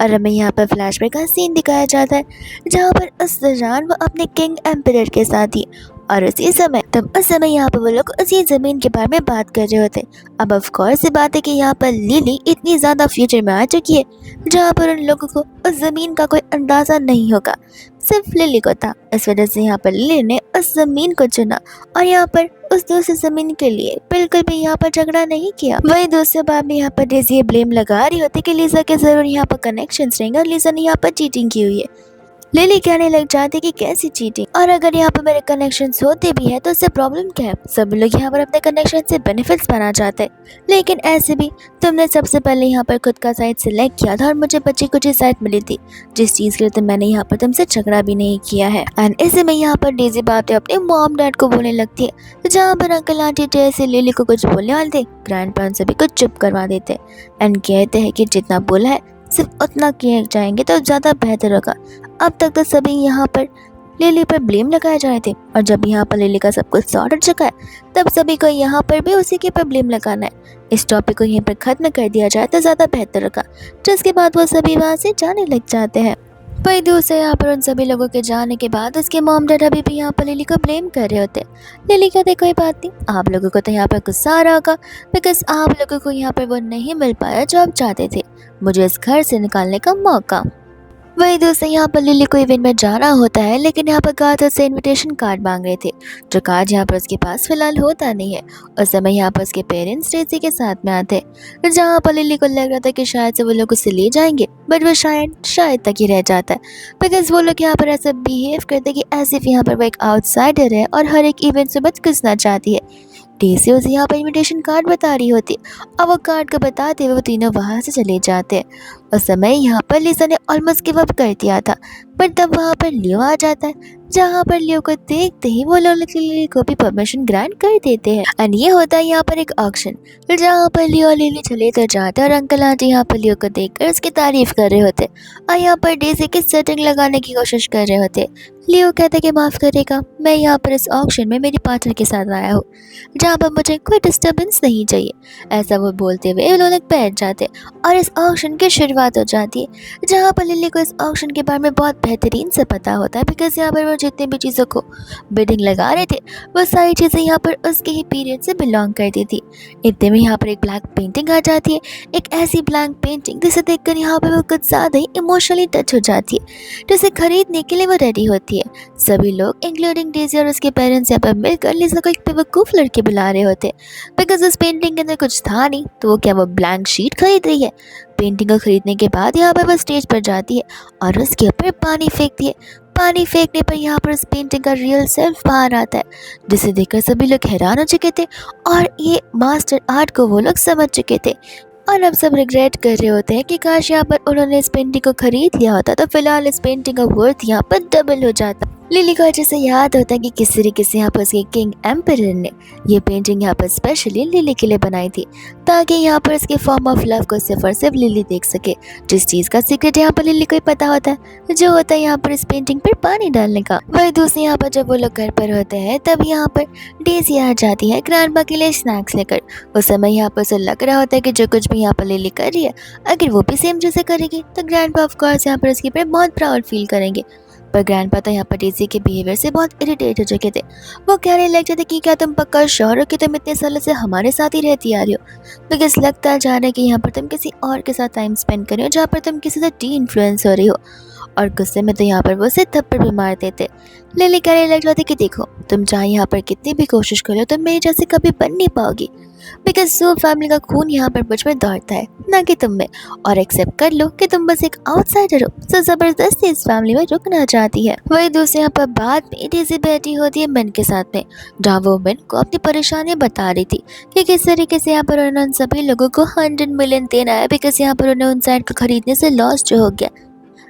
और हमें यहाँ पर फ्लैशबैक का सीन दिखाया जाता है, जहाँ पर उस दौरान वो अपने किंग एम्परर के साथ थी, और उसी समय उस समय यहाँ पर वो लोग उसी ज़मीन के बारे में बात कर रहे होते। अब ऑफ कोर्स ये बात है कि यहाँ पर लिली इतनी ज़्यादा फ्यूचर में आ चुकी है, जहाँ पर उन लोगों को उस ज़मीन का कोई अंदाज़ा नहीं होगा, सिर्फ लिली को था। इस वजह से यहाँ पर लिली ने उस ज़मीन को चुना और यहाँ पर उस दूसरी ज़मीन के लिए बिल्कुल भी यहाँ पर झगड़ा नहीं किया। वही दूसरे बार में यहाँ पर डेज़ी ब्लेम लगा रही होती कि लिसा के ज़रूर यहाँ पर कनेक्शंस रहेंगे और लिसा ने यहाँ पर चीटिंग की हुई है। लिली कहने लग जाती कि कैसी चीटिंग, और अगर यहाँ पर मेरे कनेक्शंस होते भी है तो उससे प्रॉब्लम क्या है। सब लोग यहाँ पर अपने कनेक्शन से बेनिफिट्स पाना चाहते हैं, लेकिन ऐसे भी तुमने सबसे पहले यहाँ पर खुद का साइट सिलेक्ट किया था और मुझे बची कुछ साइट मिली थी, जिस चीज़ के लिए तो मैंने यहाँ पर तुमसे झगड़ा भी नहीं किया है। एंड ऐसे में यहाँ पर डेज़ी बातें अपने मॉम डैड को बोलने लगती है, जहाँ पर अंकल आंटी जैसे लिली को कुछ बोलने वाले थे, ग्रैंडपा सभी को चुप करवा देते एंड कहते हैं कि जितना बोला है सिर्फ उतना किए जाएंगे तो ज़्यादा बेहतर होगा। अब तक तो सभी यहाँ पर लिली पर ब्लेम लगाए जा रहे थे, और जब यहाँ पर लिली का सब कुछ सॉर्ट हो चुका है, तब सभी को यहाँ पर भी उसी के पर ब्लेम लगाना है। इस टॉपिक को यहीं पर ख़त्म कर दिया जाए तो ज़्यादा बेहतर होगा, जिसके बाद वो सभी वहाँ से जाने लग जाते हैं। वही दूसरे यहाँ पर उन सभी लोगों के जाने के बाद उसके मॉम डैड अभी भी यहाँ पर लिली को ब्लेम कर रहे होते। लिली कहते कोई बात नहीं, आप लोगों को तो यहाँ पर गुस्सा आ रहा होगा, बिकॉज आप लोगों को यहाँ पर वो नहीं मिल पाया जो आप चाहते थे, मुझे इस घर से निकालने का मौका। वही दूसरे यहाँ पर लिली को इवेंट में जाना होता है, लेकिन यहाँ पर गार्ड से इनविटेशन कार्ड मांग रहे थे, जो कार्ड यहाँ पर उसके पास फिलहाल होता नहीं है। उस समय यहाँ पर उसके पेरेंट्स डेज़ी के साथ में आते, जहाँ पर लिली को लग रहा था कि शायद से वो लोग उसे ले जाएंगे, बट वो शायद तक ही रह जाता है, बिकॉज वो लोग यहाँ पर ऐसा बिहेव करते कि ऐसे यहाँ पर वो एक आउटसाइडर है और हर एक इवेंट से बच घुसना चाहती है। डेज़ी उसे यहाँ पर इनविटेशन कार्ड बता रही होती और वो कार्ड को बताते हुए वो तीनों वहाँ से चले जाते हैं। उस समय यहाँ पर लिसा ने ऑलमोस्ट गिव अप कर दिया था, पर तब वहाँ पर लियो आ जाता है, जहाँ पर लियो को देखते ही वो लोग लिली को भी परमिशन ग्रांट कर देते हैं। एंड ये होता है यहाँ पर एक ऑक्शन, जहाँ पर लियो और लिली चले तो जाते हैं और अंकल आंटी यहाँ पर लियो को देखकर उसकी तारीफ कर रहे होते और यहाँ पर डेज़ी की सेटिंग लगाने की कोशिश कर रहे होते। लियो कहता है कि माफ़ करेगा, मैं यहाँ पर इस ऑक्शन में मेरी पार्टनर के साथ आया हूँ, जहाँ पर मुझे कोई डिस्टर्बेंस नहीं चाहिए। ऐसा वो बोलते हुए वो लोग बैठ जाते और इस ऑक्शन की शुरुआत हो जाती है, जहाँ पर लिली को इस ऑक्शन के बारे में बहुत बेहतरीन से पता होता है, बिकॉज यहाँ पर वो जितने भी चीज़ों को बिडिंग लगा रहे थे वो सारी चीज़ें यहाँ पर उसके ही पीरियड से बिलोंग करती थी। इतने में यहाँ पर एक ब्लैक पेंटिंग आ जाती है, एक ऐसी ब्लैक पेंटिंग जिसे देखकर यहाँ पर वो कुछ ज़्यादा ही इमोशनली टच हो जाती है, जिसे खरीदने के लिए वो रेडी होती है। सभी लोग इंक्लूडिंग डेज़ी और उसके पेरेंट्स यहाँ पर मिलकर लिसा को एक बेवकूफ़ लड़की बुला रहे होते, बिकॉज उस पेंटिंग के अंदर कुछ था नहीं, तो वो क्या वो ब्लैंक शीट खरीद रही है। पेंटिंग को खरीदने के बाद यहाँ पर वो स्टेज पर जाती है और उसके ऊपर पानी फेंकती है। पानी फेंकने पर यहाँ पर उस पेंटिंग का रियल सेल्फ बाहर आता है, जिसे देखकर सभी लोग हैरान हो चुके थे और ये मास्टर आर्ट को वो लोग समझ चुके थे और अब सब रिग्रेट कर रहे होते हैं कि काश यहाँ पर उन्होंने इस पेंटिंग को खरीद लिया होता तो फिलहाल इस पेंटिंग का वर्थ यहाँ पर डबल हो जाता। लिली को अच्छे से याद होता है कि किस तरीके से यहाँ पर उसके किंग एम्परर ने ये पेंटिंग यहाँ पर स्पेशली लिली के लिए बनाई थी, ताकि यहाँ पर उसके फॉर्म ऑफ लव को सिर्फ और सिर्फ लिली देख सके। जिस चीज़ का सीक्रेट यहाँ पर लिली को ही पता होता है, जो होता है यहाँ पर इस पेंटिंग पर पानी डालने का। वही दूसरी यहाँ पर जब वो लोग घर पर होते हैं तब यहाँ पर डेज़ी आ जाती है ग्रैंडपा के लिए स्नैक्स लेकर। उस समय यहाँ पर उसे लग रहा होता है कि जो कुछ भी यहाँ पर लिली कर रही है, अगर वो भी सेम जैसे करेगी तो ग्रैंडपा ऑफ कोर्स यहाँ पर उसके ऊपर बहुत प्राउड फील करेंगे। पर ग्रैंडपा तो यहाँ पर डेज़ी के बिहेवियर से बहुत इरिटेट हो चुके थे। वो कहने लग जाते कि क्या तुम पक्का श्योर हो कि तुम इतने सालों से हमारे साथ ही रहती आ रही हो, बिकॉज लगता जा रहा है कि यहाँ पर तुम किसी और के साथ टाइम स्पेंड कर रही हो, जहाँ पर तुम किसी से टी इन्फ्लुएंस हो रही हो। और गुस्से में तो यहाँ पर वो उसे थप्पड़ भी मार देते। लिली कहने लग जाती कि देखो, तुम चाहे यहाँ पर कितनी भी कोशिश कर लो तुम मेरे जैसे कभी बन नहीं पाओगी, बिकॉज सो फैमिली का खून यहाँ पर मुझ में दौड़ता है, ना कि तुम में। और एक्सेप्ट कर लो कि तुम बस एक आउटसाइडर हो, सो जबरदस्ती इस फैमिली में रुकना चाहती है। वही दूसरे यहाँ पर बात में डेज़ी बैठी होती है मिन के साथ में, जहाँ वो मिन को अपनी परेशानियां बता रही थी कि किस तरीके से यहाँ पर उन्होंने सभी लोगों को 100 मिलियन देना है, बिकॉज यहाँ पर उन्हें उन साइड को खरीदने से लॉस जो हो गया।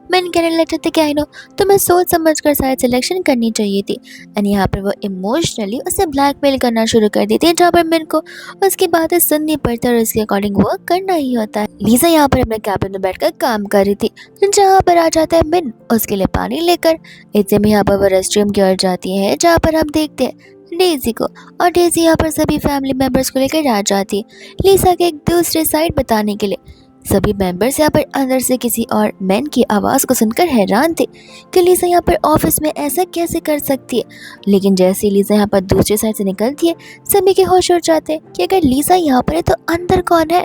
मैंने कहने लगे थे कि आई नो तुम्हें सोच समझ कर शायद सिलेक्शन करनी चाहिए थी। एंड यहाँ पर वो इमोशनली उसे ब्लैकमेल करना शुरू कर देती है, जहाँ पर मेरे को उसकी बातें सुननी पड़ती है और उसके अकॉर्डिंग वर्क करना ही होता है। लीजा यहाँ पर अपने कैबिन में बैठकर काम कर रही थी, जहाँ पर आ जाता है मिन उसके लिए पानी लेकर। इतने में यहाँ पर वो रेस्टरूम की ओर जाती है, जहाँ पर हम देखते हैं डेज़ी को, और डेज़ी यहाँ पर सभी फैमिली मेम्बर्स को लेकर आ जाती है लीसा के एक दूसरे साइड बताने के लिए। सभी मेंबर्स यहाँ पर अंदर से किसी और मैन की आवाज़ को सुनकर हैरान थे कि लीसा यहाँ पर ऑफिस में ऐसा कैसे कर सकती है। लेकिन जैसे ही लीसा यहाँ पर दूसरे साइड से निकलती है, सभी के होश उड़ जाते हैं कि अगर लीसा यहाँ पर है तो अंदर कौन है।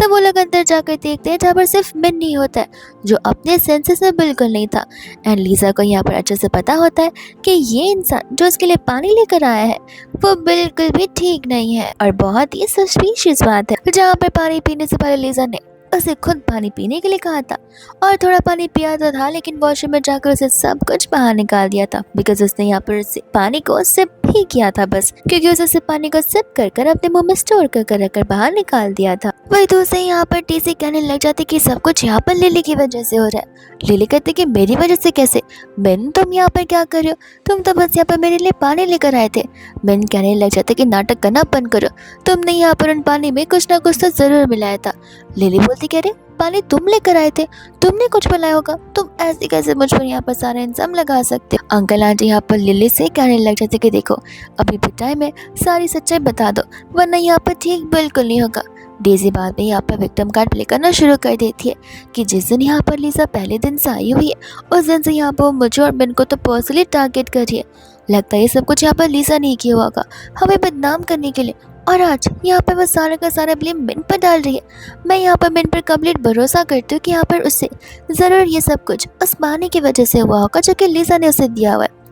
तब वो लोग अंदर जाकर देखते हैं, जहाँ पर सिर्फ मैन नहीं होता है, जो अपने सेंसेस में बिल्कुल नहीं था। एंड लीसा को यहाँ पर अच्छे से पता होता है कि ये इंसान जो उसके लिए पानी लेकर आया है वो बिल्कुल भी ठीक नहीं है और बहुत ही सस्पिशियस बात है। जहाँ पर पानी पीने से पहले लीसा ने उसे खुद पानी पीने के लिए कहा था और थोड़ा पानी पिया तो था, लेकिन वॉशरूम में जाकर उसे सब कुछ बाहर निकाल दिया था, बिकॉज उसने यहाँ पर पानी को सिप ही किया था बस, क्योंकि उसे सिर्फ पानी को सिप कर अपने मुंह में स्टोर कर रखकर बाहर निकाल दिया था। वही दूसरे यहाँ पर टीसी कहने लग जाते कि सब कुछ यहाँ पर लिली की वजह से हो रहा है। लिली कहते कि मेरी वजह से कैसे? मैन तुम यहाँ पर क्या कर रहे हो? तुम तो बस यहाँ पर मेरे लिए पानी लेकर आए थे। मैन कहने लग जाते कि नाटक करना बंद करो, तुमने यहाँ पर उन पानी में कुछ ना कुछ तो जरूर मिलाया था। लिली बोलती कह रहे पानी तुम लेकर आए थे, तुमने कुछ बनाया होगा, तुम ऐसे कैसे मुझ पर यहाँ पर सारा इंजाम लगा सकते हो। अंकल आंटी यहाँ पर लिली से कहने लग जाते कि देखो अभी भी टाइम है, सारी सच्चाई बता दो वरना यहाँ पर ठीक बिल्कुल नहीं होगा। डेज़ी बाद में यहाँ पर विक्टिम कार्ड प्ले करना शुरू कर देती है कि जिस दिन यहाँ पर लीसा पहले दिन से आई हुई है उस दिन से यहाँ पर मुझे और बिन को तो पर्सनली टारगेट कर रही है। लगता है ये सब कुछ यहाँ पर लीसा नहीं किया होगा हमें बदनाम करने के लिए, और आज यहाँ पर वो सारा का सारा ब्लेम मिन पर डाल रही है। मैं यहाँ पर मिन पर कंप्लीट भरोसा करती हूँ कि यहाँ पर उससे ज़रूर ये सब कुछ उस पानी की वजह से हुआ होगा जो कि लीसा ने उसे दिया हुआ है।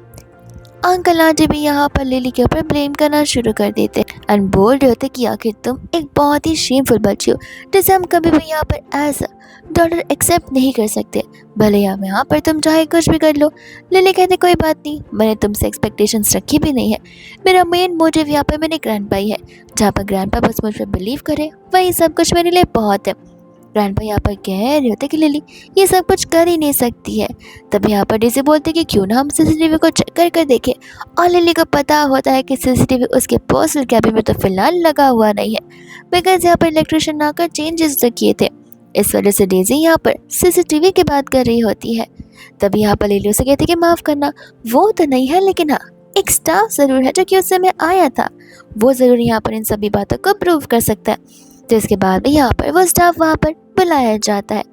अंकल आंटी भी यहाँ पर लिली के ऊपर ब्लेम करना शुरू कर देते एंड बोल रहे होते कि आखिर तुम एक बहुत ही शेमफुल बच्ची हो, जिसे हम कभी भी यहाँ पर एज डॉटर एक्सेप्ट नहीं कर सकते, भले यहाँ पर तुम चाहे कुछ भी कर लो। लिली कहते कोई बात नहीं, मैंने तुमसे एक्सपेक्टेशंस रखी भी नहीं है। मेरा मेन मोटिव यहाँ पर मेरे ग्रैंडपा ही है, जहाँ पर ग्रैंडपा बस मुझ पर बिलीव करे वही सब कुछ मेरे लिए बहुत है। ग्रैंडपा यहाँ पर कह रहे होते कि लिली ये सब कुछ कर ही नहीं सकती है। तब यहाँ पर डेज़ी बोलते कि क्यों ना हम सीसीटीवी को चेक कर देखें। और लिली को पता होता है कि सीसीटीवी उसके पर्सनल कैबिन में तो फिलहाल लगा हुआ नहीं है, बिकॉज यहाँ पर इलेक्ट्रिशियन आकर चेंजेस तो किए थे। इस वजह से डेज़ी यहाँ पर सीसीटीवी की बात कर रही होती है। तभी यहाँ पर लिली उसे कहती कि माफ़ करना, वो तो नहीं है, लेकिन हाँ एक स्टाफ ज़रूर है जो कि उस समय आया था, वो ज़रूर यहाँ पर इन सभी बातों को प्रूव कर सकता है। जिसके बाद भी यहाँ पर वो स्टाफ वहाँ पर बुलाया जाता है,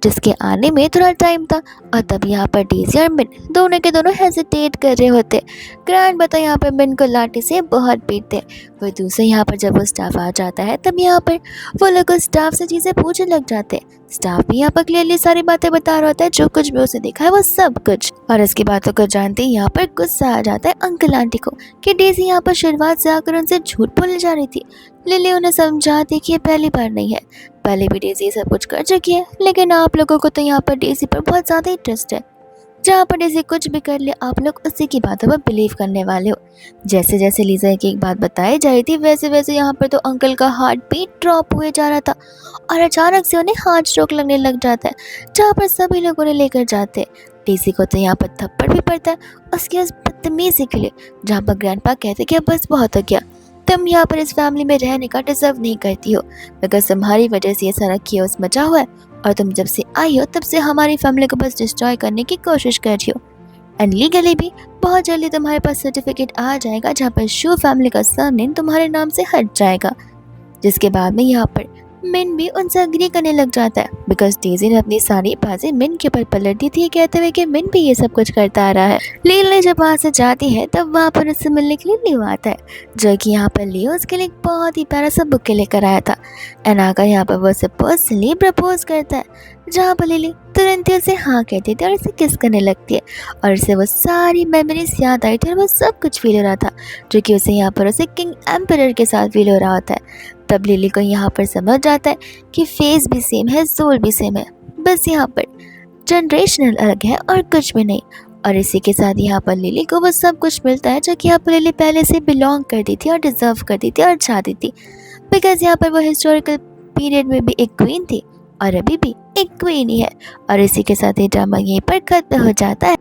जिसके आने में थोड़ा टाइम था। और तब यहाँ पर डेज़ी और मिन दोनों के दोनों हेजिटेट कर रहे होते। ग्रैंड बता यहाँ पर मिन को लाठी से बहुत पीटते। वही दूसरे यहाँ पर जब वो स्टाफ आ जाता है तब यहाँ पर वो लोग उस स्टाफ से चीज़ें पूछने लग जाते। स्टाफ भी यहाँ पर क्लियरली सारी बातें बता रहा होता है, जो कुछ भी उसे दिखा है वो सब कुछ। और इसकी बातों को जानते ही यहाँ पर गुस्सा आ जाता है अंकल आंटी को कि डेज़ी यहाँ पर शुरुआत से आकर उनसे झूठ बोलने जा रही थी। लिली उन्हें समझाती कि ये पहली बार नहीं है, पहले भी डेज़ी ये सब कुछ कर चुकी है, लेकिन आप लोगों को तो यहाँ पर डेज़ी पर बहुत ज़्यादा इंटरेस्ट है। जहाँ पर डेज़ी कुछ भी कर ले आप लोग उसी की बातों पर बिलीव करने वाले हो। जैसे जैसे लीजा की एक बात बताई जा रही थी वैसे वैसे यहाँ पर तो अंकल का हार्ट बीट ड्रॉप हुए जा रहा था और अचानक से उन्हें हार्ट स्ट्रोक लगने लग जाता है, जहाँ पर सभी लोग उन्हें लेकर जाते हैं। डेज़ी को तो यहाँ पर थप्पड़ भी पड़ता है उसकी उस बदतमीजी के लिए, जहाँ पर ग्रैंडपा कहते कि अब बस बहुत हो गया, तुम यहाँ पर इस फैमिली में रहने का डिजर्व नहीं करती हो, बिकॉज तुम्हारी वजह से ये सारा कियोस मचा हुआ है और तुम जब से आई हो तब से हमारी फैमिली को बस डिस्ट्रॉय करने की कोशिश कर रही हो। एंड लीगली भी बहुत जल्दी तुम्हारे पास सर्टिफिकेट आ जाएगा जहाँ पर शू फैमिली का सरनेम तुम्हारे नाम से हट जाएगा। जिसके बाद में यहाँ पर मिन भी उनसे अग्री करने लग जाता है, बिकॉज डेज़ी ने अपनी सारी बातें मिन के ऊपर पलट दी थी, कहते हुए कि मिन भी ये सब कुछ करता आ रहा है। लीला जब वहाँ से जाती है तब वहाँ पर उससे मिलने के लिए लियो आता है, जो कि यहाँ पर लियो उसके लिए एक बहुत ही प्यारा सा बुक लेकर आया था। एंड आकर यहाँ पर वो उसे पर्सनली प्रपोज करता है, जहाँ पर लिली तुरंत ही उसे हाँ कहती थी और उसे किस करने लगती है और उसे वो सारी मेमोरीज याद आई थी और वो सब कुछ फील हो रहा था, जो कि उसे यहाँ पर उसे किंग एम्परर के साथ फील हो रहा होता है। तब लिली को यहाँ पर समझ आता है कि फेस भी सेम है, सोल भी सेम है, बस यहाँ पर जनरेशनल अलग है और कुछ भी नहीं। और इसी के साथ यहाँ पर लिली को वो सब कुछ मिलता है जो कि यहाँ पर लिली पहले से बिलोंग करती थी और डिजर्व करती थी और चाहती थी, बिकॉज यहाँ पर वो हिस्टोरिकल पीरियड में भी एक क्वीन थी और अभी भी एक क्वीन ही है। और इसी के साथ ये ड्रामा यहीं पर खत्म हो जाता है।